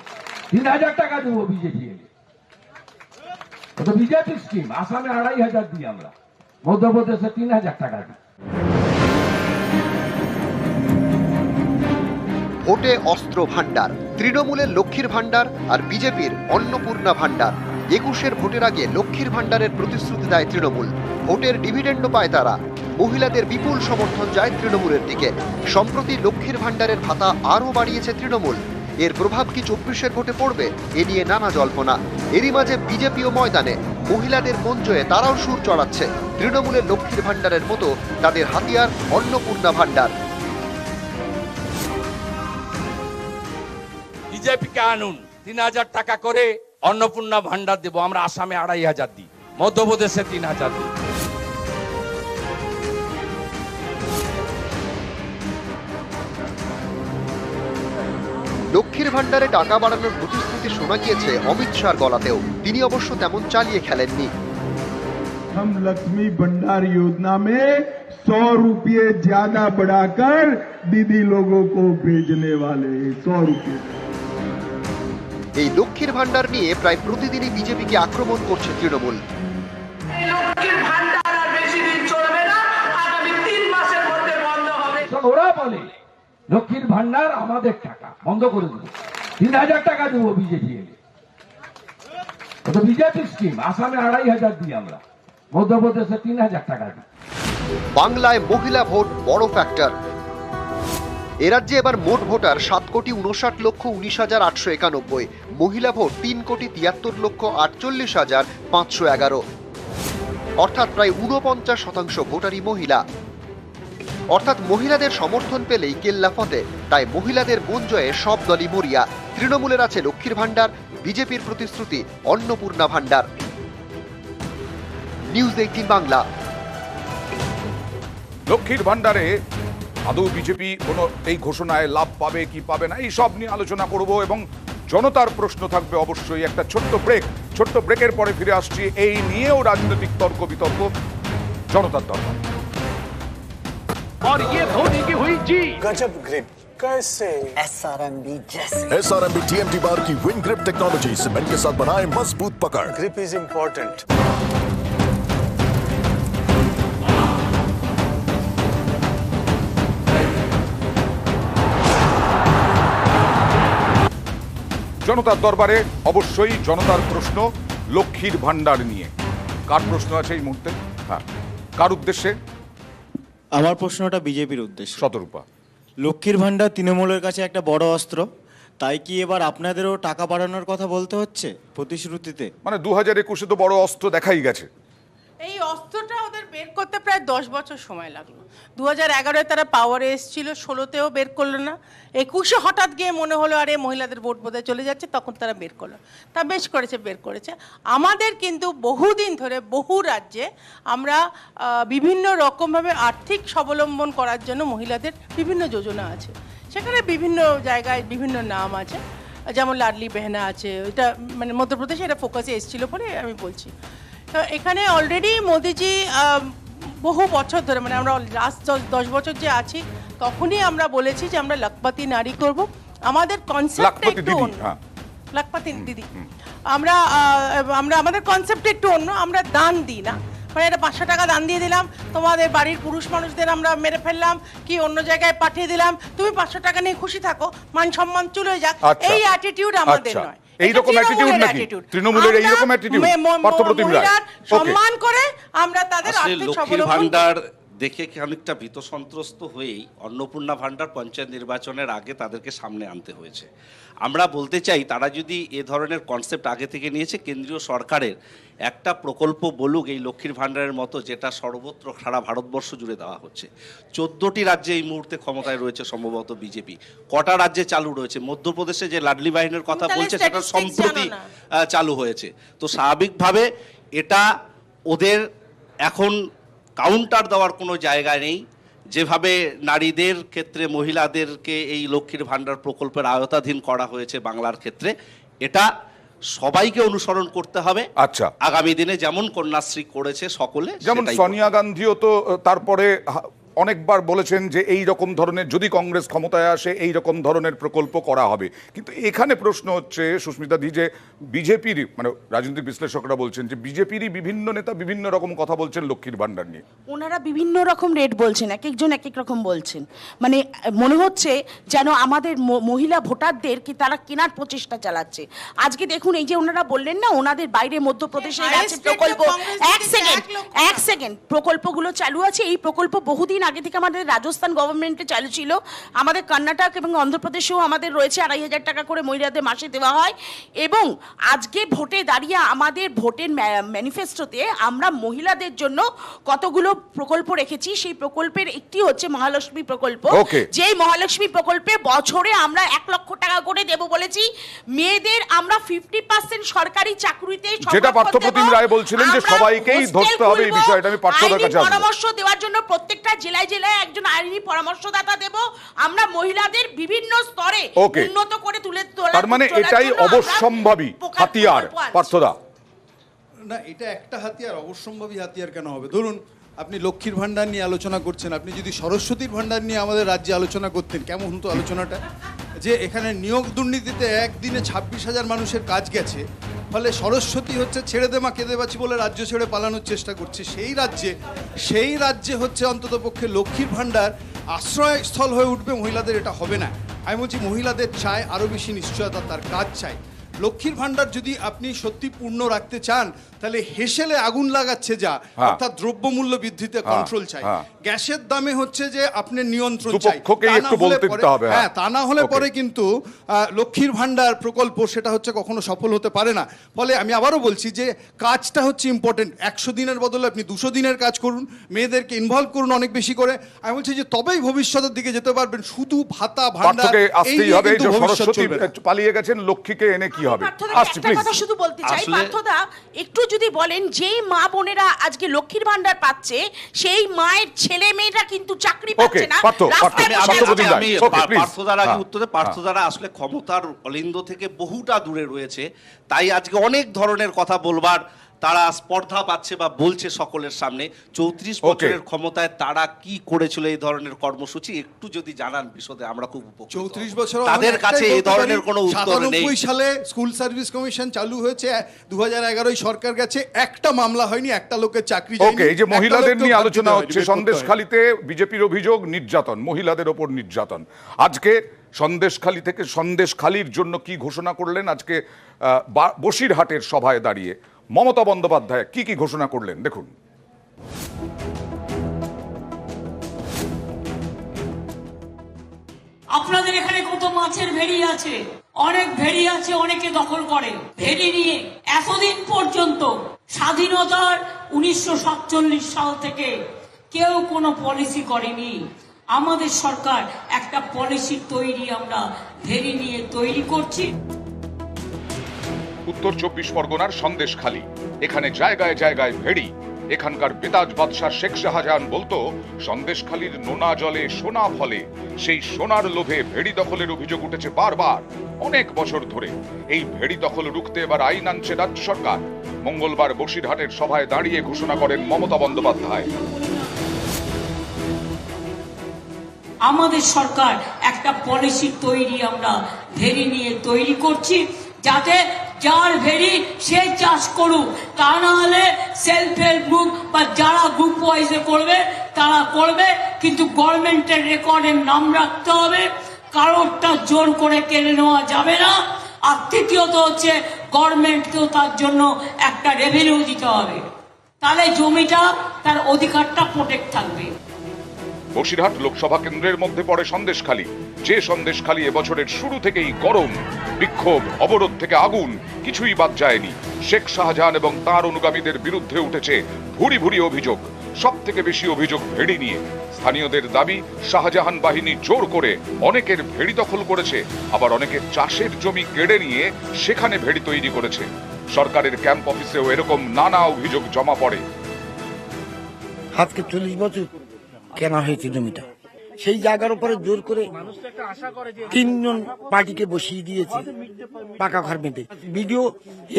3000 টাকা দেবো বিজেপি এলে। তো বিজেপি স্কিম, আসামে 2500 দিই আমরা, মধ্যপ্রদেশে 3000 টাকা দিই। ভোটে অস্ত্র ভান্ডার, তৃণমূলের লক্ষ্মীর ভান্ডার আর বিজেপির অন্নপূর্ণা ভান্ডার। 21-এর ভোটের আগে লক্ষ্মীর ভান্ডারের প্রতিশ্রুতি দেয় তৃণমূল, ভোটের ডিভিডেন্ডও পায় তারা। মহিলাদের বিপুল সমর্থন যায় তৃণমূলের দিকে। সম্প্রতি লক্ষ্মীর ভান্ডারের ভাতা আরও বাড়িয়েছে তৃণমূল। এর প্রভাব কি 24-এর ভোটে পড়বে, এ নিয়ে নানা জল্পনা। এরই মাঝে বিজেপিও ময়দানে, মহিলাদের মন জয়ে তারাও সুর চড়াচ্ছে। তৃণমূলের লক্ষ্মীর ভান্ডারের মতো তাদের হাতিয়ার অন্নপূর্ণা ভান্ডার। বিজেপিকে আনুন, 3000 টাকা করে অন্নপূর্ণা ভান্ডার দেবো। আমরা আসামে 2500 দিই, মধ্যপ্রদেশে 3000 দিই। লক্ষ্মীর ভান্ডারে টাকা বাড়ানোর প্রতিশ্রুতি শোনা গিয়েছে অমিত শাহর গলাতেও। তিনি অবশ্য তেমন চালিয়ে খেলেননি। हम लक्ष्मी भंडार योजना में 100 रुपये ज्यादा बढ़ाकर दीदी लोगों को भेजने वाले 100 रुपये। এই লক্ষ্মীর ভান্ডার নিয়ে প্রায় প্রতিদিনই বিজেপিকে আক্রমণ করছে তৃণমূল। ওরা বলে লক্ষ্মীর ভান্ডার আমাদের টাকা বন্ধ করে দেবো, 3000 টাকা দেবো বিজেপি এলে। তো বিজেপি স্কিম, আসামে 2500 দিই আমরা, মধ্যপ্রদেশে 3000 টাকা দিই। বাংলায় মহিলা ভোট বড় ফ্যাক্টর। এ রাজ্যে এবার মোট ভোটার 7,59,19,891, মহিলা ভোট 3,73,48,511, অর্থাৎ প্রায় 49% ভোটারই মহিলা। অর্থাৎ মহিলাদের সমর্থন পেলেই কেল্লা ফতে। তাই মহিলাদের মন জয়ে সব দলই মরিয়া। তৃণমূলের আছে লক্ষ্মীর ভান্ডার, বিজেপির প্রতিশ্রুতি অন্নপূর্ণা ভান্ডার। নিউজ 18 বাংলা। লক্ষ্মীর ভান্ডারে আদৌ বিজেপি কোনো এই ঘোষণায় লাভ পাবে কি পাবে না, এই সব নিয়ে আলোচনা করব এবং জনতার প্রশ্ন থাকবে অবশ্যই। একটা ছোট্ট ব্রেকের পরে ফিরে আসছি। এই নিয়েও রাজনৈতিক তর্ক বিতর্ক জনতার দরবার। और ये धोनी की हुई जी गजब ग्रिप कैसे SRMB जैसे SRMB TMT बार की विन ग्रिप टेक्नोलॉजी सीमेंट के साथ बनाए मजबूत पकड़। Grip is important. জনতার দরবারে অবশ্যই জনতার প্রশ্ন লক্ষ্মীর ভান্ডার নিয়ে। কার প্রশ্ন আছে এই মুহূর্তে? হ্যাঁ, কার উদ্দেশ্যে? আমার প্রশ্নটা বিজেপির উদ্দেশ্যে। শতরূপা, লক্ষ্মীর ভান্ডার তৃণমূলের কাছে একটা বড় অস্ত্র, তাই কি এবার আপনাদেরও টাকা বাড়ানোর কথা বলতে হচ্ছে প্রতিশ্রুতিতে? মানে 2021-এ তো বড় অস্ত্র দেখাই গেছে। এই অস্ত্রটা ওদের বের করতে প্রায় 10 বছর সময় লাগলো। 2011-এ তারা পাওয়ারে এসেছিল, 16তেও বের করলো না, 21-এ হঠাৎ গিয়ে মনে হলো আরে মহিলাদের ভোট বোধহয় চলে যাচ্ছে, তখন তারা বের করলো। তা বেশ করেছে, বের করেছে। আমাদের কিন্তু বহুদিন ধরে বহু রাজ্যে আমরা বিভিন্ন রকমভাবে আর্থিক স্বাবলম্বন করার জন্য মহিলাদের বিভিন্ন যোজনা আছে, সেখানে বিভিন্ন জায়গায় বিভিন্ন নাম আছে, যেমন লাডলি বেহনা আছে, এটা মানে মধ্যপ্রদেশে এটা ফোকাসে এসেছিল বলে আমি বলছি। তো এখানে অলরেডি মোদিজি বহু বছর ধরে, মানে আমরা লাস্ট 10 বছর যে আছি তখনই আমরা বলেছি যে আমরা লখপতি নারী করব। আমাদের কনসেপ্টটা একটু অন্য, লখপতি দিদি, আমরা আমাদের কনসেপ্টটা একটু অন্য। আমরা দান দিই না, মানে এটা 500 টাকা দান দিয়ে দিলাম, তোমাদের বাড়ির পুরুষ মানুষদের আমরা মেরে ফেললাম কি অন্য জায়গায় পাঠিয়ে দিলাম, তুমি 500 টাকা নিয়ে খুশি থাকো, মান সম্মান চলে যাক, এই অ্যাটিটিউড আমাদের নয়। এইরকম অ্যাটিটিউড নাকি তৃণমূলের? এইরকম অ্যাটিটিউড মহিলার সম্মান করে আমরা তাদের আর্থিক লক্ষ্মীর ভান্ডার দেখে খানিকটা ভীত সন্ত্রস্ত হয়েই অন্নপূর্ণা ভান্ডার পঞ্চায়েত নির্বাচনের আগে তাদেরকে সামনে আনতে হয়েছে। আমরা বলতে চাই তারা যদি এ ধরনের কনসেপ্ট আগে থেকে নিয়েছে, কেন্দ্রীয় সরকারের একটা প্রকল্প বলুক এই লক্ষ্মীর ভান্ডারের মতো, যেটা সর্বত্র সারা ভারতবর্ষ জুড়ে দেওয়া হচ্ছে। 14টি রাজ্যে এই মুহূর্তে ক্ষমতায় রয়েছে সম্ভবত বিজেপি। কটা রাজ্যে চালু রয়েছে? মধ্যপ্রদেশে যে লাডলি বাহিনীর কথা বলছে সেটা সম্প্রতি চালু হয়েছে। তো স্বাভাবিকভাবে এটা ওদের এখন কাউন্টার দেওয়ার কোনো জায়গা নেই যেভাবে নারীদের ক্ষেত্রে মহিলাদেরকে এই লক্ষ্মীর ভাণ্ডার প্রকল্পের আওতাধীন করা হয়েছে বাংলার ক্ষেত্রে, এটা সবাইকে অনুসরণ করতে হবে। আচ্ছা, আগামী দিনে যেমন কন্যাশ্রী করেছে সকলে, যেমন সেটাই সোনিয়া গান্ধীও তো তারপরে অনেকবার বলেছেন যে এই রকম ধরনের, যদি কংগ্রেস ক্ষমতায় আসে এই রকম ধরনের প্রকল্প করা হবে। কিন্তু এখানে প্রশ্ন হচ্ছে সুস্মিতা দি, যে বিজেপির মানে রাজনৈতিক বিশ্লেষকরা বলছেন যে বিজেপিরই বিভিন্ন নেতা বিভিন্ন রকম কথা বলছেন লক্ষ্মীর ভাণ্ডার নিয়ে। ওনারা বিভিন্ন রকম রেট বলছেন, এক একজন এক এক রকম বলছেন। মানে মনে হচ্ছে যেন আমাদের মহিলা ভোটারদের কি তারা কেনার প্রচেষ্টা চালাচ্ছে। আজকে দেখুন এই যে ওনারা বললেন না ওনাদের বাইরে মধ্যপ্রদেশে আছে প্রকল্প, এক সেকেন্ড প্রকল্পগুলো চালু আছে। এই প্রকল্প বহুদিন আগে থেকে আমাদের রাজস্থান গভর্নমেন্টে চালু ছিল, আমাদের কর্ণাটক এবং অন্ধ্রপ্রদেশেও আমাদের রয়েছে। 2,500 টাকা করে মহিলাদের মাসে দেওয়া হয়। এবং আজকে ভোটে দাঁড়িয়ে আমাদের ভোটের ম্যানিফেস্টোতে আমরা মহিলাদের জন্য কতগুলো প্রকল্প রেখেছি। সেই প্রকল্পের একটি হচ্ছে মহালক্ষ্মী প্রকল্প, যেই মহালক্ষ্মী প্রকল্পে বছরে আমরা 1 লক্ষ টাকা করে দেব বলেছি। মেয়েদের আমরা 50% সরকারি চাকরিতে, যেটা পার্থপ্রতিম রায় বলছিলেন যে সবাইকেই ধরতে হবে এই বিষয়টা, আমি পার্থদার কাছে পরামর্শ দেওয়ার জন্য প্রত্যেকটা জেলায় জেলায় একজন আইনি পরামর্শদাতা দেব। আমরা মহিলাদের বিভিন্ন স্তরে উন্নত করে তুলে তোলা, তার মানে এটাই অবশ্যম্ভাবী হাতিয়ার। পার্থদা, না এটা একটা হাতিয়ার, অবশ্যম্ভাবী হাতিয়ার কেন হবে? ধরুন আপনি লক্ষ্মীর ভাণ্ডার নিয়ে আলোচনা করছেন, আপনি যদি সরস্বতীর ভাণ্ডার নিয়ে আমাদের রাজ্যে আলোচনা করতেন কেমন হতো আলোচনাটা? যে এখানে নিয়োগ দুর্নীতিতে একদিনে 26,000 মানুষের কাজ গেছে, ফলে সরস্বতী হচ্ছে ছেড়ে দে মা কেঁদে বাঁচি বলে রাজ্য ছেড়ে পালানোর চেষ্টা করছে। সেই রাজ্যে হচ্ছে অন্ততপক্ষে লক্ষ্মীর ভাণ্ডার আশ্রয়স্থল হয়ে উঠবে মহিলাদের, এটা হবে না। আমি বলছি মহিলাদের চাই আরও বেশি নিশ্চয়তা, তার কাজ চাই। লক্ষ্মীর ভাণ্ডার যদি আপনি সত্যি পূর্ণ রাখতে চান তাহলে হেসেলে আগুন লাগাচ্ছে যা, অর্থাৎ দ্রব্যমূল্য বৃদ্ধিতে কন্ট্রোল চাই, গ্যাসের দামে হচ্ছে যে আপনি নিয়ন্ত্রণ চাই, হ্যাঁ তা না হলে পরে কিন্তু লক্ষ্মীর ভাণ্ডার প্রকল্প সেটা হচ্ছে কখনো সফল হতে পারে না। ফলে আমি আবারও বলছি যে কাজটা হচ্ছে ইম্পর্টেন্ট। 100 দিনের বদলে আপনি 200 দিনের কাজ করুন, মেয়েদেরকে ইনভলভ করুন অনেক বেশি করে। আমি বলছি যে তবেই ভবিষ্যতের দিকে যেতে পারবেন। শুধু ভাতা ভাণ্ডার পালিয়ে গেছেন, লক্ষ্মীকে এনে কি হবে? একটা কথা শুধু বলতে চাই পার্থদা, একটু যদি বলেন যেই মা বোনেরা আজকে লক্ষ্মীর ভাণ্ডার পাচ্ছে সেই মায়ের ছেলে মেয়েরা কিন্তু চাকরি পাচ্ছে না। পার্থদার আগে উত্তরে, পার্থদারা আসলে ক্ষমতার অলিন্দ থেকে বহুটা দূরে রয়েছে, তাই আজকে অনেক ধরনের কথা বলবার তারা স্পর্ধা পাচ্ছে বা বলছে সকলের সামনে। 34 বছরের ক্ষমতায় তারা কি করেছিল এই ধরনের কর্মসূচি একটু যদি জানান বিশদে আমরা খুব উপকৃত। 34 বছর তাদের কাছে এই ধরনের কোনো উত্তর নেই। 97 সালে স্কুল সার্ভিস কমিশন চালু হয়েছে, 2011 সরকার গেছে, একটা মামলা হয়নি, একটা লোকের চাকরি যায়নি। ওকে, এই যে মহিলাদের নিয়ে আলোচনা হচ্ছে, সন্দেশখালীতে বিজেপির অভিযোগ নির্যাতন, মহিলাদের ওপর নির্যাতন। আজকে সন্দেশখালী থেকে সন্দেশখালীর জন্য কি ঘোষণা করলেন আজকে বসিরহাটের সভায় দাঁড়িয়ে মমতা বন্দ্যোপাধ্যায় কি কি ঘোষণা করলেন দেখুন। আপনাদের এখানে কত মাছের ভেড়ি আছে, অনেক ভেড়ি আছে, অনেকে দখল করে ভেড়ি নিয়ে। এতদিন পর্যন্ত স্বাধীনতার 1947 সাল থেকে কেউ কোনো পলিসি করেনি। আমাদের সরকার একটা পলিসি তৈরি আমরা ভেড়ি নিয়ে তৈরি করছি। উত্তর 24 পরগনার সন্দেশখালী, এখানে জায়গায় জায়গায় ভেড়ি। এখানকার বেতাজ বাদশাহ শেখ শাহজাহান বলতো সন্দেশখালীর নোনা জলে সোনা ফলে। সেই সোনার লোভে ভেড়ি দখলের অভিযোগ উঠেছে বারবার অনেক বছর ধরে। এই ভেড়ি দখল রুখতে এবার আইন আনছে রাজ্য সরকার। মঙ্গলবার বসিরহাটের সভায় দাঁড়িয়ে ঘোষণা করেন মমতা বন্দ্যোপাধ্যায়। আমাদের সরকার একটা পলিসি তৈরি আমরা ভেড়ি নিয়ে তৈরি করছি, যাতে যার ভেড়ি সে চাষ করুক, তা না হলে সেলফ হেল্প গ্রুপ বা যারা গ্রুপ ওয়াইজে করবে তারা করবে, কিন্তু গভর্নমেন্টের রেকর্ডে নাম রাখতে হবে, কারোরটা জোর করে কেড়ে নেওয়া যাবে না। আর তৃতীয়ত হচ্ছে গভর্নমেন্টকেও তার জন্য একটা রেভিনিউ দিতে হবে, তাহলে জমিটা তার অধিকারটা প্রোটেক্ট থাকবে। বসিরহাট লোকসভা কেন্দ্রের মধ্যে পড়ে সন্দেশখালী, যে সন্দেশখালী এবছরের শুরু থেকেই গরম, বিক্ষোভ, অবরোধ থেকে আগুন, কিছুই বাদ যায়নি। শেখ শাহজাহান এবং তার অনুগামীদের বিরুদ্ধে উঠেছে ভুরি ভুরি অভিযোগ। সব থেকে বেশি অভিযোগ ভেড়ি নিয়ে। স্থানীয়দের দাবি শাহজাহান বাহিনী জোর করে অনেকের ভেড়ি দখল করেছে, আবার অনেকের চাষের জমি কেড়ে নিয়ে সেখানে ভেড়ি তৈরি করেছে। সরকারের ক্যাম্প অফিসেও এরকম নানা অভিযোগ জমা পড়ে। আজকে 40 বছর কেনা হয়েছে জমিটা, সেই জায়গার উপরে জোর করে 3 জন পার্টিকে বসিয়ে দিয়েছে পাকা ঘর বেঁধে, বিডিও,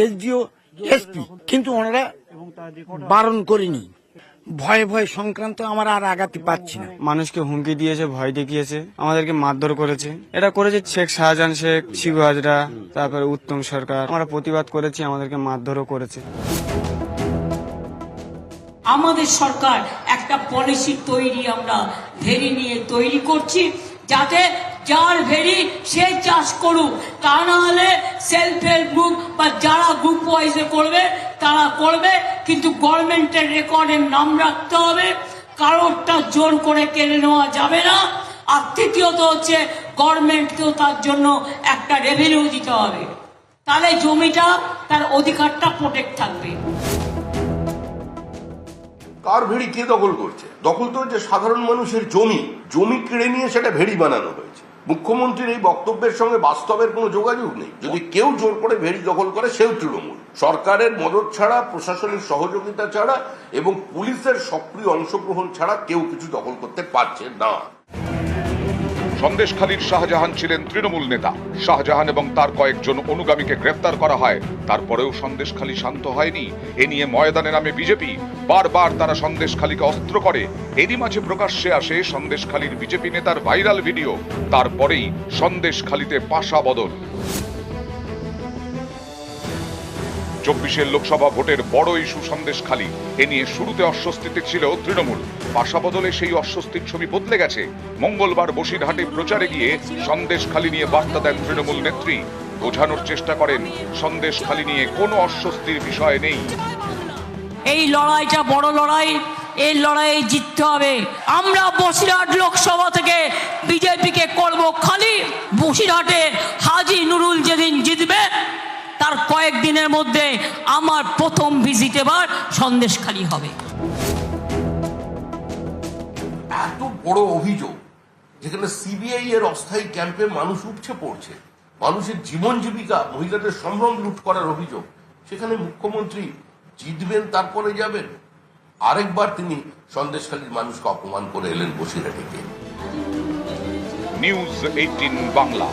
এসডিও, এসপি, কিন্তু ওনারা বারণ করেনি। ভয়ে ভয়ে সংক্রান্ত আমরা আর আগাতে পারছি না। মানুষকে হুমকি দিয়েছে, ভয় দেখিয়েছে, আমাদেরকে মারধর করেছে। এটা করেছে শেখ শাহজাহান শেখ, শিবু হাজরা, তারপরে উত্তম সরকার। আমরা প্রতিবাদ করেছি, আমাদেরকে মারধরও করেছে। আমাদের সরকার একটা পলিসি তৈরি, আমরা ভেরি নিয়ে তৈরি করছি, যাতে যার ভেরি সে চাষ করুক, তা না হলে সেলফ হেল্প গ্রুপ বা যারা গ্রুপ ওয়াইজে করবে তারা করবে, কিন্তু গভর্নমেন্টের রেকর্ডে নাম রাখতে হবে, কারোরটা জোর করে কেড়ে নেওয়া যাবে না। আর তৃতীয়ত হচ্ছে গভর্নমেন্টকেও তার জন্য একটা রেভিনিউ দিতে হবে, তাহলে জমিটা তার অধিকারটা প্রোটেক্ট থাকবে। কার ভেড়ি কে দখল করছে? দখল তো হচ্ছে সাধারণ মানুষের জমি, জমি কেড়ে নিয়ে সেটা ভেড়ি বানানো হয়েছে। মুখ্যমন্ত্রীর এই বক্তব্যের সঙ্গে বাস্তবের কোনো যোগাযোগ নেই। যদি কেউ জোর করে ভেড়ি দখল করে, সেও তৃণমূল। সরকারের মদত ছাড়া, প্রশাসনিক সহযোগিতা ছাড়া এবং পুলিশের সক্রিয় অংশগ্রহণ ছাড়া কেউ কিছু দখল করতে পারছে না। সন্দেশখালীর শাহজাহান ছিলেন তৃণমূল নেতা। শাহজাহান এবং তার কয়েকজন অনুগামীকে গ্রেফতার করা হয়, তারপরেও সন্দেশখালী শান্ত হয়নি। এ নিয়ে ময়দানে নামে বিজেপি। বারবার তারা সন্দেশখালীকে অস্ত্র করে। এরই মাঝে প্রকাশ্যে আসে সন্দেশখালীর বিজেপি নেতার ভাইরাল ভিডিও। তারপরেই সন্দেশখালীতে পাশা বদল। 24 লোকসভা ভোটের বড় ইস্যু সন্দেশখালী। এ নিয়ে শুরুতে অস্বস্তিতে ছিল তৃণমূল। পাশা বদলে সেই অস্বস্তির ছবি বদলে গেছে। মঙ্গলবার বসিরহাটে প্রচারে গিয়ে সন্দেশখালী নিয়ে বার্তা দেন তৃণমূল নেত্রী। বোঝানোর চেষ্টা করেন সন্দেশখালী নিয়ে কোনো অস্বস্তির বিষয় নেই। এই লড়াইটা বড় লড়াই, এই লড়াইয়ে জিততে হবে। আমরা বসিরহাট লোকসভা থেকে বিজেপিকে করব খালি। বসিরহাটে হাজী নুরুল যেদিন জিতবে তার কয়েকদিনের মধ্যে আমার প্রথম ভিজিট এবার সন্দেশখালী হবে। এত বড় অভিযোগ, যেখানে সিবিআই এর অস্থায়ী ক্যাম্পে মানুষ উপচে পড়ছে, মানুষের জীবন জীবিকা, মহিলাদের সম্ভ্রম লুট করার অভিযোগ, সেখানে মুখ্যমন্ত্রী জিতবেন তারপরে যাবেন। আরেকবার তিনি সন্দেশখালীর মানুষকে অপমান করে এলেন বসিরহাটে গিয়ে। নিউজ 18 বাংলা।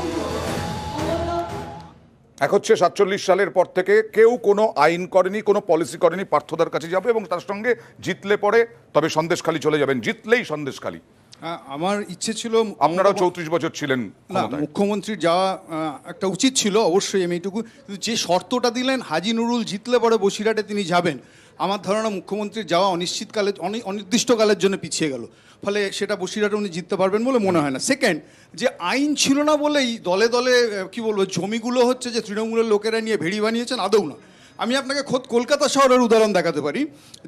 এক হচ্ছে 47 সালের পর থেকে কেউ কোনো আইন করেনি, কোনো পলিসি করেনি। পার্থদার কাছে যাবে এবং তার সঙ্গে জিতলে পরে তবে সন্দেশখালী চলে যাবেন, জিতলেই সন্দেশখালী। আমার ইচ্ছে ছিল, আপনারাও 34 বছর ছিলেন না, মুখ্যমন্ত্রীর যাওয়া একটা উচিত ছিল অবশ্যই, আমি এইটুকু। কিন্তু যে শর্তটা দিলেন হাজী নুরুল জিতলে পরে বসিরহাটে তিনি যাবেন, আমার ধারণা মুখ্যমন্ত্রীর যাওয়া অনির্দিষ্টকালের জন্য পিছিয়ে গেল। ফলে সেটা বসিরহাটে উনি জিততে পারবেন বলে মনে হয় না। সেকেন্ড, যে আইন ছিল না বলেই দলে দলে কি বলবো, জমিগুলো হচ্ছে যে তৃণমূলের লোকেরা নিয়ে ভেড়ি বানিয়েছেন, আদৌ না। আমি আপনাকে খোদ কলকাতা শহরের উদাহরণ দেখাতে পারি,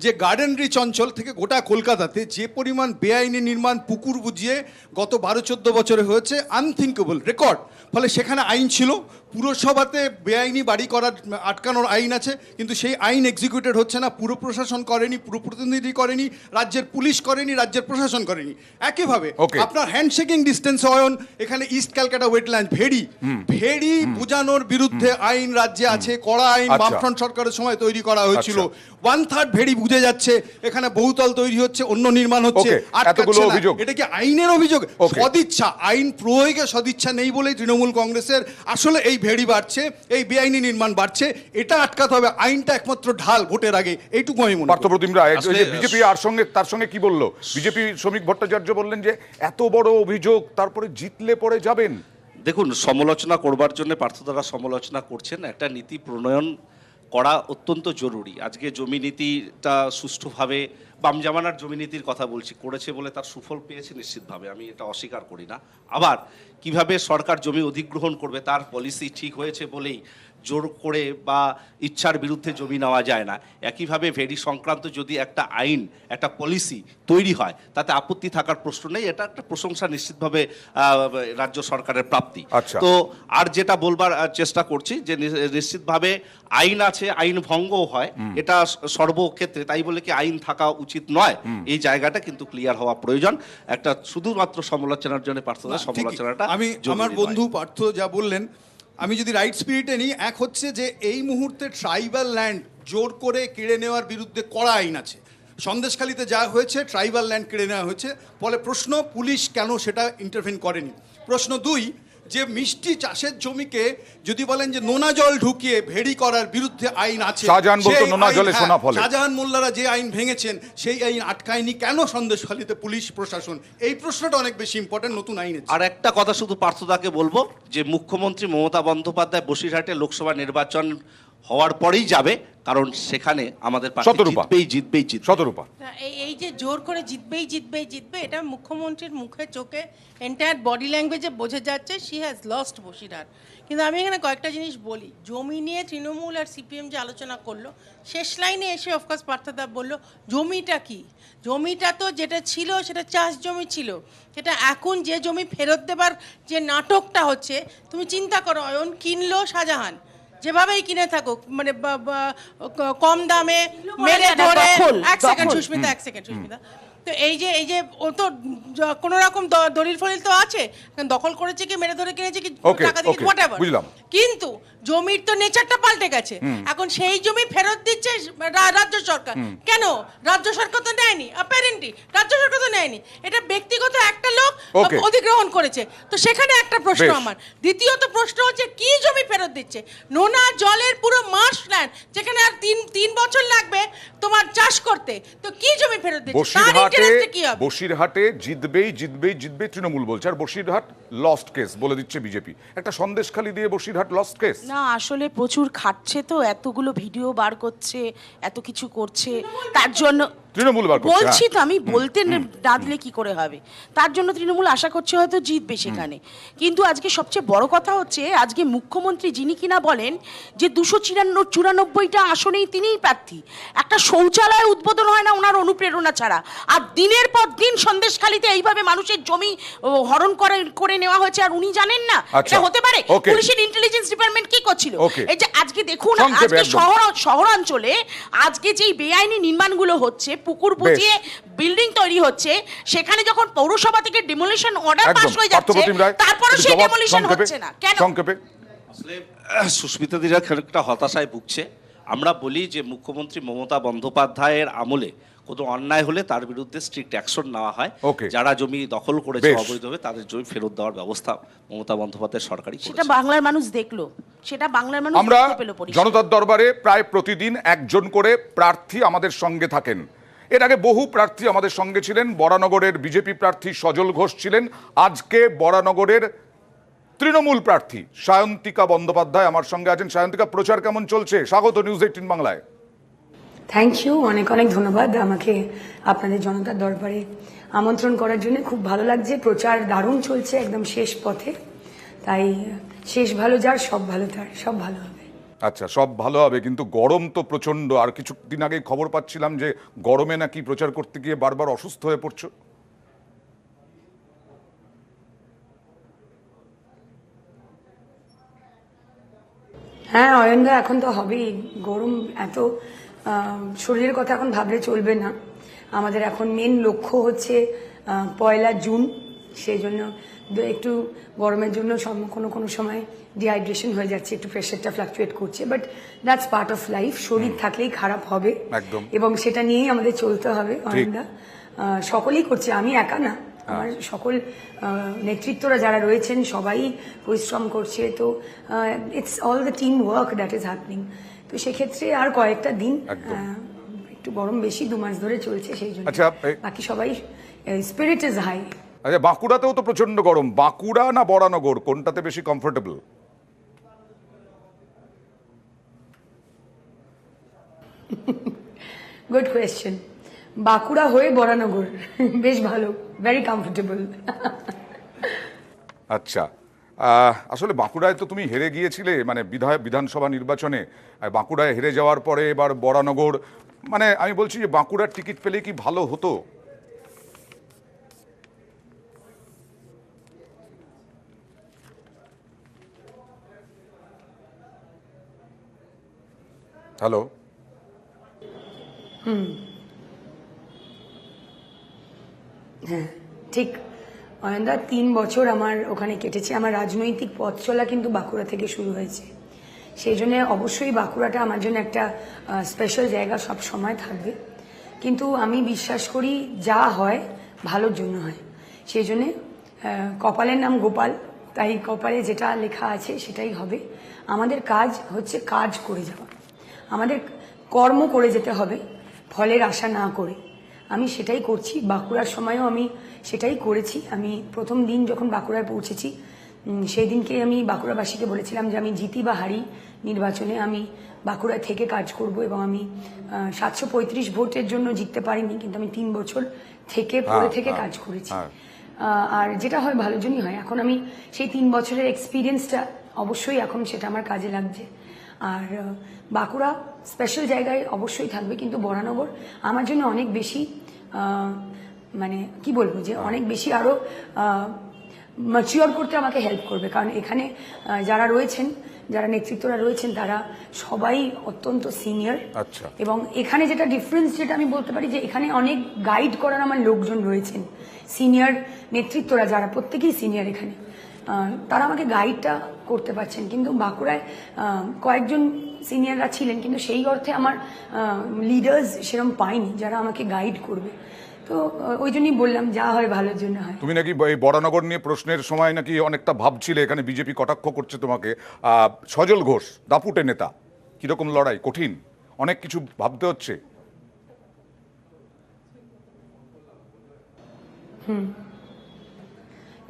যে গার্ডেন রিচ অঞ্চল থেকে গোটা কলকাতাতে যে পরিমাণ বেআইনি নির্মাণ পুকুর বুঝিয়ে গত 12-14 বছরে হয়েছে, আনথিঙ্কেবল রেকর্ড। ফলে সেখানে আইন ছিল, পুরসভাতে বেআইনি বাড়ি করার আটকানোর আইন আছে, কিন্তু সেই আইন এক্সিকিউটেড হচ্ছে না। পুর প্রশাসন করেনি, পুর প্রতিনিধি করেনি, রাজ্যের পুলিশ করেনি, রাজ্যের প্রশাসন করেনি। একইভাবে আপনার হ্যান্ডশেকিং ডিস্টেন্স অয়ন, এখানে ইস্ট ক্যালকাটা ওয়েটল্যান্ড ভেড়ি বুঝানোর বিরুদ্ধে আইন রাজ্যে আছে, কড়া আইন বামফ্রন্ট সরকারের সময় তৈরি করা হয়েছিল। 1/3 ভেড়ি বুঝে যাচ্ছে, এখানে বহুতল তৈরি হচ্ছে, অন্য নির্মাণ হচ্ছে, আটকাচ্ছে না। এটা কি আইনের অভিযোগ? সদিচ্ছা, আইন প্রয়োগে সদিচ্ছা নেই বলেই তৃণমূল কংগ্রেসের আসলে এই ভেড়ি বাড়ছে, এই বেআইনি নির্মাণ বাড়ছে। এটা আটকাতে হবে, আইনটা একমাত্র ঢাল ভোটের আগে, এইটুকু আমি মনে করি। পার্থপ্রতিম রায়, বিজেপি আর সঙ্গে তার সঙ্গে কি বললো? বিজেপি শ্রমিক ভট্টাচার্য বললেন যে এত বড় অভিযোগ, তারপরে জিতলে পরে যাবেন। দেখুন, সমালোচনা করবার জন্য পার্থদারা সমালোচনা করছেন, একটা নীতি প্রণয়ন করা অত্যন্ত জরুরি। আজকে জমি নীতিটা সুষ্ঠুভাবে, বাম জামানার জমি নীতির কথা বলছি, করেছে বলে তার সুফল পেয়েছে নিশ্চিতভাবে, আমি এটা অস্বীকার করি না। আবার কিভাবে সরকার জমি অধিগ্রহণ করবে তার পলিসি ঠিক হয়েছে বলেই জোর করে বা ইচ্ছার বিরুদ্ধে জমি নেওয়া যায় না। একইভাবে ভেড়ি সংক্রান্ত যদি একটা আইন, একটা পলিসি তৈরি হয়, তাতে আপত্তি থাকার প্রশ্ন নেই। এটা একটা প্রশংসা নিশ্চিতভাবে রাজ্য সরকারের প্রাপ্তি। তো আর যেটা বলবার চেষ্টা করছি যে নিশ্চিতভাবে আইন আছে, আইন ভঙ্গও হয়, এটা সর্বক্ষেত্রে, তাই বলে কি আইন থাকা উচিত নয়, এই জায়গাটা কিন্তু ক্লিয়ার হওয়া প্রয়োজন। একটা শুধুমাত্র সমালোচনার জন্য পার্থদা সমালোচনাটা, আমি আমার বন্ধু পার্থ যা বললেন, আমি যদি রাইট স্পিরিটে নিই, এক হচ্ছে যে এই মুহূর্তে ট্রাইবাল ল্যান্ড জোর করে কেড়ে নেওয়ার বিরুদ্ধে কড়া আইন আছে, সন্দেশখালীতে যা হয়েছে ট্রাইবাল ল্যান্ড কেড়ে নেওয়া হয়েছে। ফলে প্রশ্ন, পুলিশ কেন সেটা ইন্টারভেন করেনি? প্রশ্ন 2, যে মিষ্টি চাষের জমিকে যদি বলেন যে নোনা জল ঢুকিয়ে ভেড়ি করার বিরুদ্ধে আইন আছে, শাহজাহান বলতো সেই নোনা আইন, জলে সোনা ফলে। শাহজাহান মোল্লারা যে আইন ভেঙেছেন সেই আইন আটকায়নি কেন সন্দেশখালীতে পুলিশ প্রশাসন? এই প্রশ্নটা অনেক বেশি ইম্পর্টেন্ট নতুন আইনে। আর একটা কথা শুধু পার্থদাকে বলবো যে মুখ্যমন্ত্রী মমতা বন্দ্যোপাধ্যায় বসিরহাটে লোকসভা নির্বাচন হওয়ার পরেই যাবে, কারণ সেখানে আমাদের পার্টি জিতবেই। শতরূপা, এই যে জোর করে জিতবে এটা মুখ্যমন্ত্রীর মুখে চোখে এন্টায়ার বডি ল্যাঙ্গুয়েজে বোঝা যাচ্ছে শি হ্যাজ লস্ট বসিরহাট। কিন্তু আমি এখানে কয়েকটা জিনিস বলি। জমি নিয়ে তৃণমূল আর সিপিএম যে আলোচনা করলো, শেষ লাইনে এসে অফকোর্স পার্থদা বলল জমিটা কি? জমিটা তো যেটা ছিল সেটা চাষ জমি ছিল, সেটা এখন যে জমি ফেরত দেবার যে নাটকটা হচ্ছে, তুমি চিন্তা করো অয়ন, কিনলো শাহজাহান, যেভাবেই কিনে থাকুক, মানে কম দামে মেরে ধরে। এক সেকেন্ড সুস্মিতা, তো এই যে ও তো কোন রকম দলিল ফলিল তো আছে, দখল করেছে কি মেরে ধরে কিনেছে কি টাকা দিয়ে হোয়াটএভার, কিন্তু জমির তো নেচারটা পাল্টে গেছে। এখন সেই জমি ফেরত দিচ্ছে রাজ্য সরকার। কেন? রাজ্য সরকার তো নেয়নি, অ্যাপারেন্টলি রাজ্য সরকার তো নেয়নি, এটা ব্যক্তিগত একটা লোক অধিগ্রহণ করেছে। তো সেখানে একটা প্রশ্ন আমার। দ্বিতীয়ত প্রশ্ন হচ্ছে কি জমি ফেরত দিচ্ছে? নোনা জলের পুরো মার্শল্যান্ড, যেখানে আর 3 বছর লাগবে তোমার চাষ করতে, তো কি জমি ফেরত দিচ্ছে? বসিরহাটে জিতবেই তৃণমূল বলছে, আর বসিরহাট লস্ট কেস বলে দিচ্ছে বিজেপি। একটা সন্দেশখালী দিয়ে বসিরহাট লস্ট কেস না, আসলে প্রচুর খাটছে, তো এতগুলো ভিডিও বার করছে, এত কিছু করছে, তার জন্য তৃণমূল বলছি তো আমি, বলতে না দিলে কি করে হবে? তার জন্য তৃণমূল আশা করছে হয়তো জিতবে সেখানে। কিন্তু আজকে সবচেয়ে বড় কথা হচ্ছে, আজকে মুখ্যমন্ত্রী যিনি কিনা বলেন যে 294টা আসনেই তিনিই প্রার্থী, একটা শৌচালয় উদ্বোধন হয় না ওনার অনুপ্রেরণা ছাড়া। আর দিনের পর দিন সন্দেশখালীতে এইভাবে মানুষের জমি হরণ করে নেওয়া হয়েছে, আর উনি জানেন না? এটা হতে পারে? পুলিশের ইন্টেলিজেন্স ডিপার্টমেন্ট কি করছিল? এই যে আজকে দেখুন, আজকে শহরাঞ্চলে আজকে যেই বেআইনি নির্মাণগুলো হচ্ছে, পুকুর বুঝিয়ে বিল্ডিং তৈরি হচ্ছে, সেখানে যখন পৌরসভা থেকে ডিমোলিশন অর্ডার পাস হয়ে যাচ্ছে, তারপরে সেই ডিমোলিশন হচ্ছে না কেন? আসলে সুস্মিতা দিরা একটা হতাশায় ভুগছে। আমরা বলি যে মুখ্যমন্ত্রী মমতা বন্দ্যোপাধ্যায়ের আমলে কোনো অন্যায় হলে তার বিরুদ্ধে স্ট্রিক্ট অ্যাকশন নেওয়া হয়। যারা জমি দখল করেছে অবৈধভাবে তাদের জমি ফেরত দেওয়ার ব্যবস্থা মমতা বন্দ্যোপাধ্যায় সরকারি করেছে। সেটা বাংলার মানুষ দেখলো, সেটা বাংলার মানুষ আমরা দেখতে পেল। জনতার দরবারে প্রায় প্রতিদিন একজন করে প্রার্থী আমাদের সঙ্গে থাকেন। এর আগে বহু প্রার্থী আমাদের সঙ্গে ছিলেন। বরানগরের বিজেপি প্রার্থী সজল ঘোষ ছিলেন, আজকে বরানগরের তৃণমূল প্রার্থী সায়ন্তিকা বন্দ্যোপাধ্যায় আমার সঙ্গে আছেন। সায়ন্তিকা, প্রচার কেমন চলছে? স্বাগত নিউজ 18 বাংলায়। থ্যাংক ইউ, অনেক অনেক ধন্যবাদ আমাকে আপনাদের জনতার দরবারে আমন্ত্রণ করার জন্য। খুব ভালো লাগছে, প্রচার দারুণ চলছে, একদম শেষ পথে। তাই শেষ ভালো যার, সব ভালো তার, সব ভালো হবে। আচ্ছা, সব ভালো হবে, কিন্তু গরম তো প্রচন্ড। আর কিছুদিন আগে খবর পাচ্ছিলাম যে গরমে নাকি প্রচার করতে গিয়ে বারবার অসুস্থ হয়ে পড়ছো। হ্যাঁ অয়নদা, এখন তো হবেই। গরম এত, শরীরের কথা এখন ভাবলে চলবে না। আমাদের এখন মেন লক্ষ্য হচ্ছে 1 জুন। সেই জন্য একটু গরমের জন্য কোনো সময় ডিহাইড্রেশন হয়ে যাচ্ছে, একটু প্রেশারটা ফ্লাকচুয়েট করছে, but that's part of life. শরীর থাকলেই খারাপ হবে এবং সেটা নিয়েই আমাদের চলতে হবে। অয়নদা, সকলেই করছে, আমি একা না, আমার সকল নেতৃত্বরা যারা রয়েছেন সবাই পরিশ্রম করছে। তো it's all the team work that is happening. তো সেক্ষেত্রে আর কয়েকটা দিন, একটু গরম বেশি 2 মাস ধরে চলছে, সেই জন্য বাকি সবাই স্পিরিট ইজ হাই। আচ্ছা, বাঁকুড়াতেও তো প্রচন্ড গরম। বাঁকুড়া না বরানগর, কোনটাতে বেশি কমফোর্টেবল? Good question. বাঁকুড়া হয়ে বরানগর বেশ ভালো, ভেরি কমফোর্টেবল। আচ্ছা, আসলে বাঁকুড়ায় তো তুমি হেরে গিয়েছিলে, মানে বিধানসভা নির্বাচনে। বাঁকুড়ায় হেরে যাওয়ার পরে এবার বরানগর, মানে আমি বলছি যে বাঁকুড়ার টিকিট পেলে কি ভালো হতো? হ্যালো। হ্যাঁ ঠিক অয়নদা, 3 বছর আমার ওখানে কেটেছে। আমার রাজনৈতিক পথ চলা কিন্তু বাঁকুড়া থেকে শুরু হয়েছে। সেই জন্য অবশ্যই বাঁকুড়াটা আমার জন্য একটা স্পেশাল জায়গা সব সময় থাকবে। কিন্তু আমি বিশ্বাস করি যা হয় ভালোর জন্য হয়, সেই জন্যে কপালের নাম গোপাল, তাই কপালে যেটা লেখা আছে সেটাই হবে। আমাদের কাজ হচ্ছে কাজ করে যাওয়া, আমাদের কর্ম করে যেতে হবে ফলের আশা না করে। আমি সেটাই করছি, বাঁকুড়ার সময়ও আমি সেটাই করেছি। আমি প্রথম দিন যখন বাঁকুড়ায় পৌঁছেছি সেই দিনকে আমি বাঁকুড়াবাসীকে বলেছিলাম যে আমি জিতি বা হারি নির্বাচনে আমি বাঁকুড়া থেকে কাজ করব, এবং আমি 735 ভোটের জন্য জিততে পারিনি, কিন্তু আমি 3 বছর থেকে পড়ে থেকে কাজ করেছি। আর যেটা হয় ভালোর জন্যই হয়। এখন আমি সেই 3 বছরের এক্সপিরিয়েন্সটা অবশ্যই এখন সেটা আমার কাজে লাগছে। আর বাঁকুড়া স্পেশাল জায়গায় অবশ্যই থাকবে, কিন্তু বরানগর আমার জন্য অনেক বেশি মানে কি বলবো যে অনেক বেশি আরো ম্যাচিওর করতে আমাকে হেল্প করবে, কারণ এখানে যারা রয়েছেন, যারা নেতৃত্বরা রয়েছেন তারা সবাই অত্যন্ত সিনিয়র। আচ্ছা। এবং এখানে যেটা ডিফারেন্স যেটা আমি বলতে পারি যে এখানে অনেক গাইড করার আমার লোকজন রয়েছেন, সিনিয়র নেতৃত্বরা যারা প্রত্যেকেই সিনিয়র এখানে, তারা আমাকে গাইডটা করতে পারছেন। কিন্তু বাঁকুড়ায় কয়েকজন সিনিয়ররা ছিলেন, কিন্তু সেই অর্থে আমার লিডার্স সেরকম পাইনি যারা আমাকে গাইড করবে। তো ওই জন্যই বললাম যা হয় ভালোর জন্য হয়। তুমি নাকি এই বরানগর নিয়ে প্রশ্নের সময় নাকি অনেকটা ভাবছিলে এখানে বিজেপি কটাক্ষ করছে তোমাকে। সজল ঘোষ দাপুটে নেতা, কিরকম লড়াই, কঠিন, অনেক কিছু ভাবতে হচ্ছে।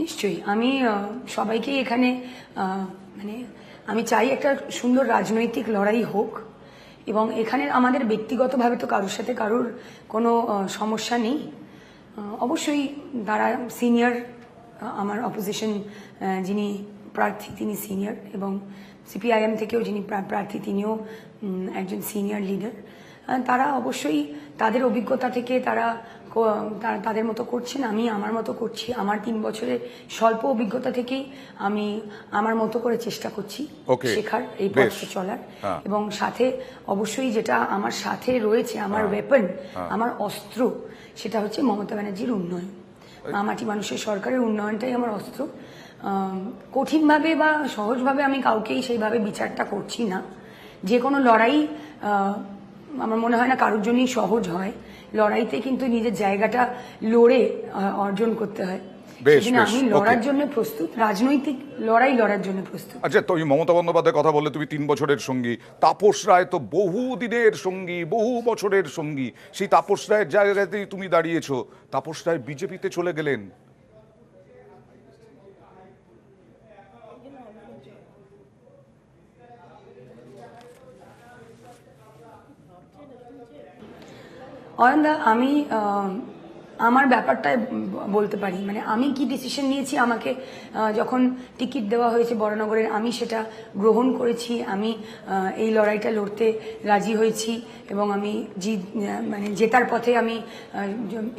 নিশ্চয়ই আমি সবাইকে এখানে মানে আমি চাই একটা সুন্দর রাজনৈতিক লড়াই হোক, এবং এখানে আমাদের ব্যক্তিগতভাবে তো কারোর সাথে কারোর কোনো সমস্যা নেই। অবশ্যই তারা সিনিয়র, আমার অপোজিশন যিনি প্রার্থী তিনি সিনিয়র, এবং সিপিআইএম থেকেও যিনি প্রার্থী তিনিও একজন সিনিয়র লিডার। তারা অবশ্যই তাদের অভিজ্ঞতা থেকে তারা তাদের মতো করছেন, আমি আমার মতো করছি। আমার 3 বছরের স্বল্প অভিজ্ঞতা থেকেই আমি আমার মতো করে চেষ্টা করছি শেখার, এই পথে চলার। এবং সাথে অবশ্যই যেটা আমার সাথে রয়েছে, আমার ওয়েপন, আমার অস্ত্র, সেটা হচ্ছে মমতা ব্যানার্জির উন্নয়ন। মাটি মানুষের সরকারের উন্নয়নটাই আমার অস্ত্র। কঠিনভাবে বা সহজভাবে আমি কাউকেই সেইভাবে বিচারটা করছি না। যে কোনো লড়াই আমার মনে হয় না কারোর জন্যই সহজ হয়। লড়াইতে কিন্তু নিজের জায়গাটা লড়ে অর্জন করতে হয়। আমি লড়ার জন্য প্রস্তুত, রাজনৈতিক লড়াই লড়ার জন্য প্রস্তুত। আচ্ছা, তুমি মমতা বন্দ্যোপাধ্যায়ের কথা বললে, তুমি 3 বছরের সঙ্গী। তাপস রায় তো বহু দিনের সঙ্গী, বহু বছরের সঙ্গী। সেই তাপস রায়ের জায়গাতেই তুমি দাঁড়িয়েছো। তাপস রায় বিজেপিতে চলে গেলেন। অয়নদা, আমি আমার ব্যাপারটাই বলতে পারি, মানে আমি কি ডিসিশন নিয়েছি। আমাকে যখন টিকিট দেওয়া হয়েছে বরানগরের, আমি সেটা গ্রহণ করেছি। আমি এই লড়াইটা লড়তে রাজি হয়েছি, এবং আমি মানে জেতার পথে আমি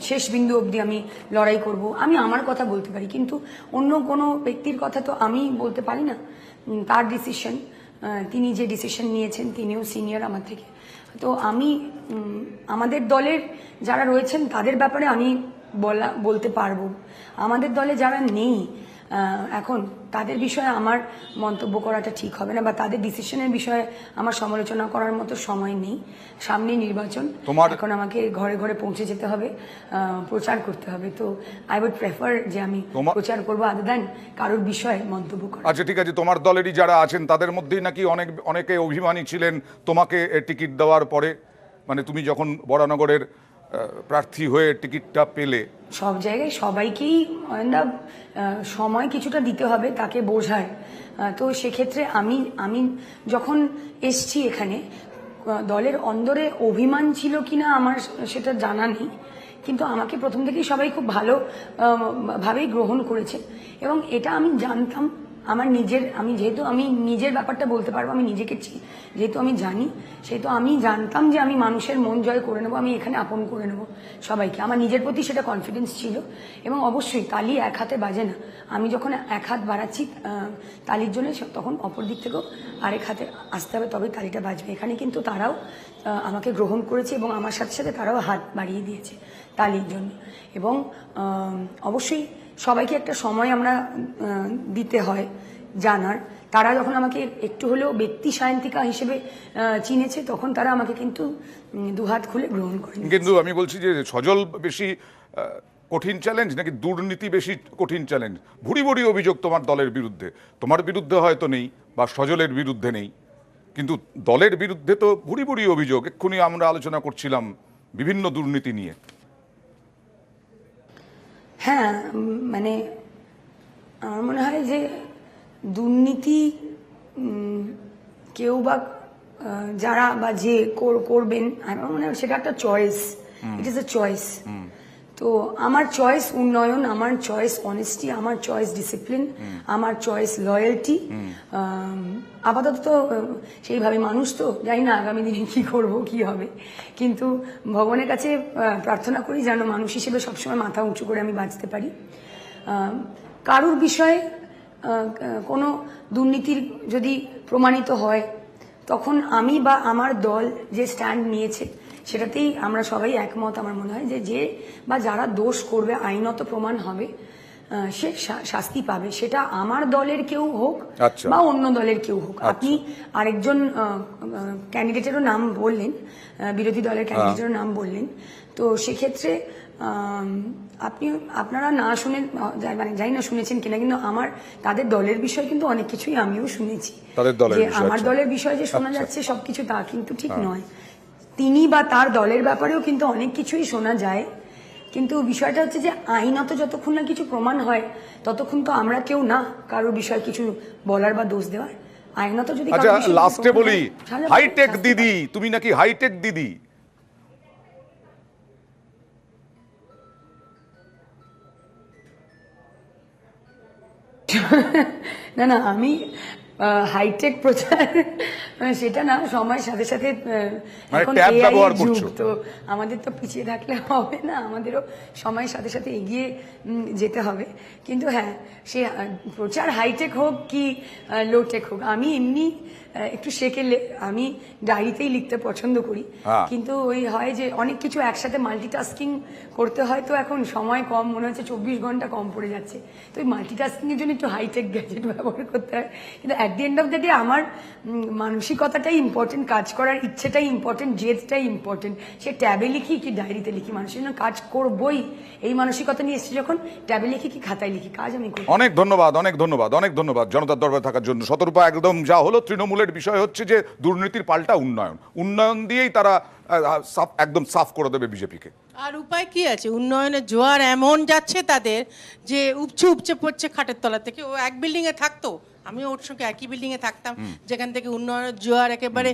শেষ বিন্দু অবধি আমি লড়াই করব। আমি আমার কথা বলতে পারি, কিন্তু অন্য কোনো ব্যক্তির কথা তো আমি বলতে পারি না। তার ডিসিশন, তিনি যে ডিসিশন নিয়েছেন, তিনিও সিনিয়র আমার থেকে। তো আমি আমাদের দলের যারা রয়েছেন তাদের ব্যাপারে আমি বলতে পারবো। আমাদের দলে যারা নেই এখন, তাদের বিষয়ে আমার মন্তব্য করাটা ঠিক হবে না, বা তাদের ডিসিশনের বিষয়ে আমার সমালোচনা করার মতো সময় নেই। সামনে নির্বাচন, এখন আমাকে ঘরে ঘরে পৌঁছে যেতে হবে, প্রচার করতে হবে। তো আই উড প্রেফার যে আমি প্রচার করবো আদার দ্যান কারোর বিষয়ে মন্তব্য করা। আচ্ছা, ঠিক আছে। তোমার দলেরই যারা আছেন তাদের মধ্যেই নাকি অনেকে অভিমানী ছিলেন তোমাকে টিকিট দেওয়ার পরে, মানে তুমি যখন বরানগরের প্রার্থী হয়ে টিকিটটা পেলে। সব জায়গায় সবাইকেই সময় কিছুটা দিতে হবে তাকে বোঝার। তো সেক্ষেত্রে আমি যখন এসছি এখানে, দলের অন্দরে অভিমান ছিল কিনা আমার সেটা জানা নেই, কিন্তু আমাকে প্রথম থেকেই সবাই খুব ভালোভাবেই গ্রহণ করেছে। এবং এটা আমি জানতাম, আমি যেহেতু আমি নিজের ব্যাপারটা বলতে পারবো, আমি নিজেকে যেহেতু আমি জানি, সেহেতু আমি জানতাম যে আমি মানুষের মন জয় করে নেবো, আমি এখানে আপন করে নেবো সবাইকে। আমার নিজের প্রতি সেটা কনফিডেন্স ছিল। এবং অবশ্যই তালি এক হাতে বাজে না, আমি যখন এক হাত বাড়াচ্ছি তালির জন্য, তখন অপর দিক থেকেও আরেক হাতে আসতে হবে, তবে তালিটা বাজবে। এখানে কিন্তু তারাও আমাকে গ্রহণ করেছে, এবং আমার সাথে সাথে তারাও হাত বাড়িয়ে দিয়েছে তালির জন্য। এবং অবশ্যই সবাইকে একটা সময় আমরা দিতে হয় জানার তারা যখন আমাকে একটু হলেও ব্যক্তি সায়ন্তিকা হিসেবে চিনেছে, তখন তারা আমাকে কিন্তু দুহাত খুলে গ্রহণ করে। কিন্তু আমি বলছি যে সজল বেশি কঠিন চ্যালেঞ্জ নাকি দুর্নীতি বেশি কঠিন চ্যালেঞ্জ? ভুরি ভুরি অভিযোগ তোমার দলের বিরুদ্ধে, তোমার বিরুদ্ধে হয়তো নেই বা সজলের বিরুদ্ধে নেই, কিন্তু দলের বিরুদ্ধে তো ভুরি ভুরি অভিযোগ। এক্ষুনি আমরা আলোচনা করছিলাম বিভিন্ন দুর্নীতি নিয়ে। হ্যাঁ, মানে আমার মনে হয় যে দুর্নীতি কেউ বা যারা বা যে করবেন, আমার মনে হয় সেটা একটা choice, it is a choice. তো আমার চয়েস উন্নয়ন, আমার চয়েস অনেস্টি, আমার চয়েস ডিসিপ্লিন, আমার চয়েস লয়্যালটি। আপাতত তো সেইভাবে মানুষ তো জানি না আগামী দিনে কি করব কি হবে, কিন্তু ভগবানের কাছে প্রার্থনা করি যেন মানুষ হিসেবে সবসময় মাথা উঁচু করে আমি বাঁচতে পারি। কারুর বিষয়ে কোনো দুর্নীতির যদি প্রমাণিত হয়, তখন আমি বা আমার দল যে স্ট্যান্ড নিয়েছে সেটাতেই আমরা সবাই একমত। আমার মনে হয় যে বা যারা দোষ করবে, আইনত প্রমাণ হবে, সে শাস্তি পাবে, সেটা আমার দলের কেউ হোক বা অন্য দলের কেউ হোক। আপনি আরেকজন ক্যান্ডিডেটেরও নাম বললেন, বিরোধী দলের ক্যান্ডিডেটেরও নাম বললেন, তো সেক্ষেত্রে আপনারা না শুনে, মানে জানি না শুনেছেন কিনা, কিন্তু আমার তাদের দলের বিষয় কিন্তু অনেক কিছুই আমিও শুনেছি। যে আমার দলের বিষয় যে শোনা যাচ্ছে সবকিছু, তা কিন্তু ঠিক নয়। তিনি বা তার দলের ব্যাপারেও কিন্তু অনেক কিছুই শোনা যায়, কিন্তু বিষয়টা হচ্ছে যে আইনত যতক্ষণ না কিছু প্রমাণ হয় ততক্ষণ তো আমরা কেউ না কারোর বিষয়ে কিছু বলার বা দোষ দেওয়ার। আইনত যদি লাস্টে বলি, হাইটেক দিদি, তুমি নাকি হাইটেক দিদি? না না, আমি হাইটেক প্রচার সেটা না, সময়ের সাথে সাথে এখন AI যুগ, তো আমাদের তো পিছিয়ে থাকলে হবে না, আমাদেরও সময়ের সাথে সাথে এগিয়ে যেতে হবে। কিন্তু হ্যাঁ, সে প্রচার হাইটেক হোক কি লোটেক হোক, আমি এমনি একটু শেখেলে আমি ডায়েরিতেই লিখতে পছন্দ করি, কিন্তু ওই হয় যে অনেক কিছু একসাথে মাল্টিটাস্কিং করতে হয়, তো এখন সময় কম, মনে হচ্ছে 24 ঘন্টা কম পড়ে যাচ্ছে, তো ওই মাল্টিটাস্কিং এর জন্য একটু হাইটেক গ্যাজেট ব্যবহার করতে হয়। কিন্তু at the end of the day আমার মানসিকতাটাই ইম্পর্টেন্ট, কাজ করার ইচ্ছেটাই ইম্পর্টেন্ট, জেদটাই ইম্পর্টেন্ট। সে ট্যাবে লিখি কি ডায়েরিতে লিখি, মানুষের জন্য কাজ করবই, এই মানসিকতা নিয়ে এসেছি যখন, ট্যাবে লিখি কি খাতায় লিখি, কাজ আমি করি। অনেক ধন্যবাদ, অনেক ধন্যবাদ, অনেক ধন্যবাদ জনতার দরবারে থাকার জন্য। শতরূপা, একদম যা হলো, তৃণমূলের বিষয় হচ্ছে যে দুর্নীতির পাল্টা উন্নয়ন, উন্নয়ন দিয়েই তারা একদম সাফ করে দেবে বিজেপিকে। আর উপায় কি আছে? উন্নয়নের জোয়ার এমন যাচ্ছে তাদের যে উপচে উপচে পড়ছে খাটের তলা থেকে। ও এক বিল্ডিং এ থাকতো, আমি ওর সঙ্গে একই বিল্ডিং এ থাকতাম, যেখান থেকে উন্নয়নের জোয়ার একেবারে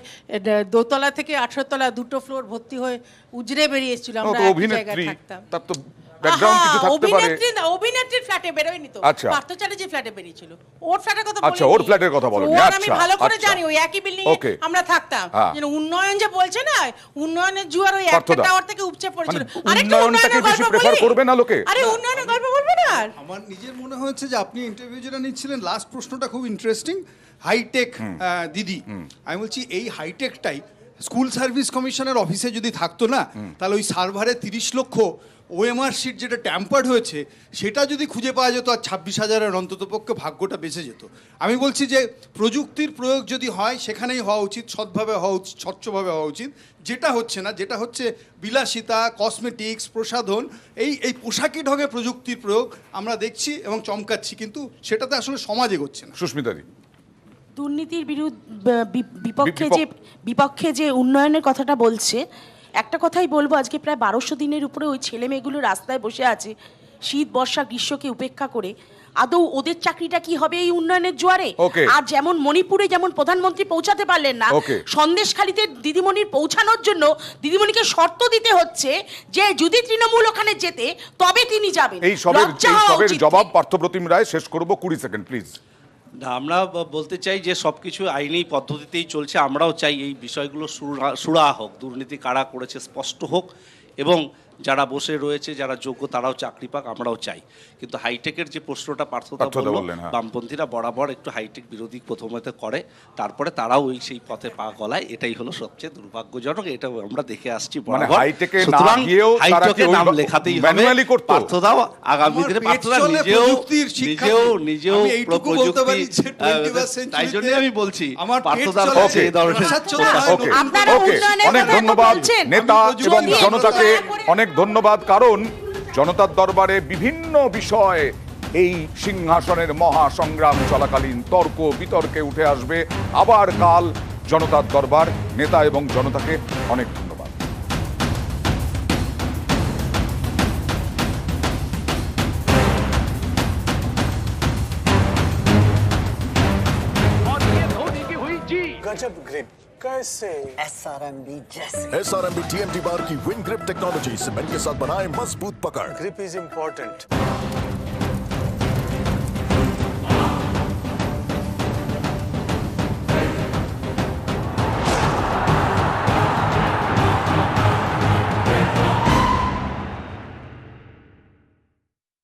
দোতলা থেকে 18 তলা 2টো ফ্লোর ভর্তি হয়ে উজড়ে বেরিয়ে এসেছিল। আমরা একই জায়গায় থাকতাম। তার তো ব্যাকগ্রাউন্ড কিছু থাকতে পারে। অভিনেত্রীর ফ্ল্যাটে বেরোয়নি তো, পার্থ চ্যাটার্জি ফ্ল্যাটে বেরিয়েছিল। ওর ফ্ল্যাটের কথা বলি। আচ্ছা, ওর ফ্ল্যাটের কথা বলো। আচ্ছা, আমি ভালো করে জানি, ওই একই বিল্ডিং এ আমরা থাকতাম। যেন উন্নয়ন যে বলছে না, উন্নয়নের জোয়ার ওই একটা টাওয়ার থেকে উপচে পড়েছিল। আরেকটা উন্নয়নের গল্প প্রেফার করবে না লোকে? আরে উন্নয়নের গল্প বলবে না। আমার নিজের মনে হচ্ছে যে আপনি ইন্টারভিউ যেটা নিচ্ছিলেন, লাস্ট প্রশ্নটা খুব ইন্টারেস্টিং। হাইটেক দিদি, আমি বলছি এই হাইটেকটাই স্কুল সার্ভিস কমিশনের অফিসে যদি থাকতো না, তাহলে ওই সার্ভারে 30 লক্ষ ওএমআর শিট যেটা ট্যাম্পার্ড হয়েছে সেটা যদি খুঁজে পাওয়া যেত, আর 26,000-এর অন্ততপক্ষে ভাগ্যটা বেঁচে যেত। আমি বলছি যে প্রযুক্তির প্রয়োগ যদি হয় সেখানেই হওয়া উচিত, সৎভাবে হওয়া উচিত, স্বচ্ছভাবে হওয়া উচিত। যেটা হচ্ছে না, যেটা হচ্ছে বিলাসিতা, কসমেটিক্স, প্রসাধন, এই পোশাকি ঢঙে প্রযুক্তির প্রয়োগ আমরা দেখছি এবং চমকাচ্ছি, কিন্তু সেটাতে আসলে সমাজ এগোচ্ছে না। সুস্মিতাদি, দুর্নীতির বিপক্ষে যে উন্নয়নের কথাটা বলছে, একটা কথাই বলবো, আজকে প্রায় 1200 দিনের উপরে ওই ছেলে মেয়েগুলো রাস্তায় বসে আছে, শীত বর্ষা গ্রীষ্মকে উপেক্ষা করে। আদৌ ওদের চাকরিটা কি হবে এই উন্নয়নের জোয়ারে? আর যেমন মণিপুরে যেমন প্রধানমন্ত্রী পৌঁছাতে পারলেন না, সন্দেশখালীতে দিদিমণির পৌঁছানোর জন্য দিদিমণিকে শর্ত দিতে হচ্ছে যে যদি তৃণমূল ওখানে যেতে তবে তিনি যাবেন। এই সবের জবাব পার্থপ্রতিম রায়। শেষ করব, 20 সেকেন্ড প্লিজ। আমরা বলতে চাই যে সব কিছু আইনি পদ্ধতিতেই চলছে। আমরাও চাই এই বিষয়গুলো সুরা হোক, দুর্নীতি কারা করেছে স্পষ্ট হোক, এবং যারা বসে রয়েছে যারা যোগ্য তারাও চাকরি পাক, আমরাও চাই। কিন্তু হাইটেকের যে প্রশ্নটা পার্থদা বললেন, বামপন্থীরা বরাবর একটু হাইটেক বিরোধী প্রথমে করে, তারপরে তারাও ওই সেই পথে পা গলায়, এটাই হলো সবচেয়ে দুর্ভাগ্যজনক। এটা আমরা দেখে আসছি বরাবর। সুতরাং হাইটেকে নাম লেখাতেই হবে পার্থদাও আগামী দিনে। পার্থদা নিজেও প্রযুক্তি, তাই জন্য আমি বলছি পার্থদার কাছে এই ধরনের। অনেক ধন্যবাদ নেতা এবং জনতাকে, অনেক ধন্যবাদ, কারণ জনতার দরবারে বিভিন্ন বিষয় এই সিংহাসনের মহা সংগ্রাম চলাকালীন তর্ক বিতর্কে উঠে আসবে। আবার কাল জনতার দরবার, নেতা এবং জনতাকে অনেক ধন্যবাদ। गजब ग्रिप कैसे SRMB जैसे SRMB TMT बार की विंग ग्रिप टेक्नोलॉजी सीमेंट के साथ बनाए मजबूत पकड़। Grip is important.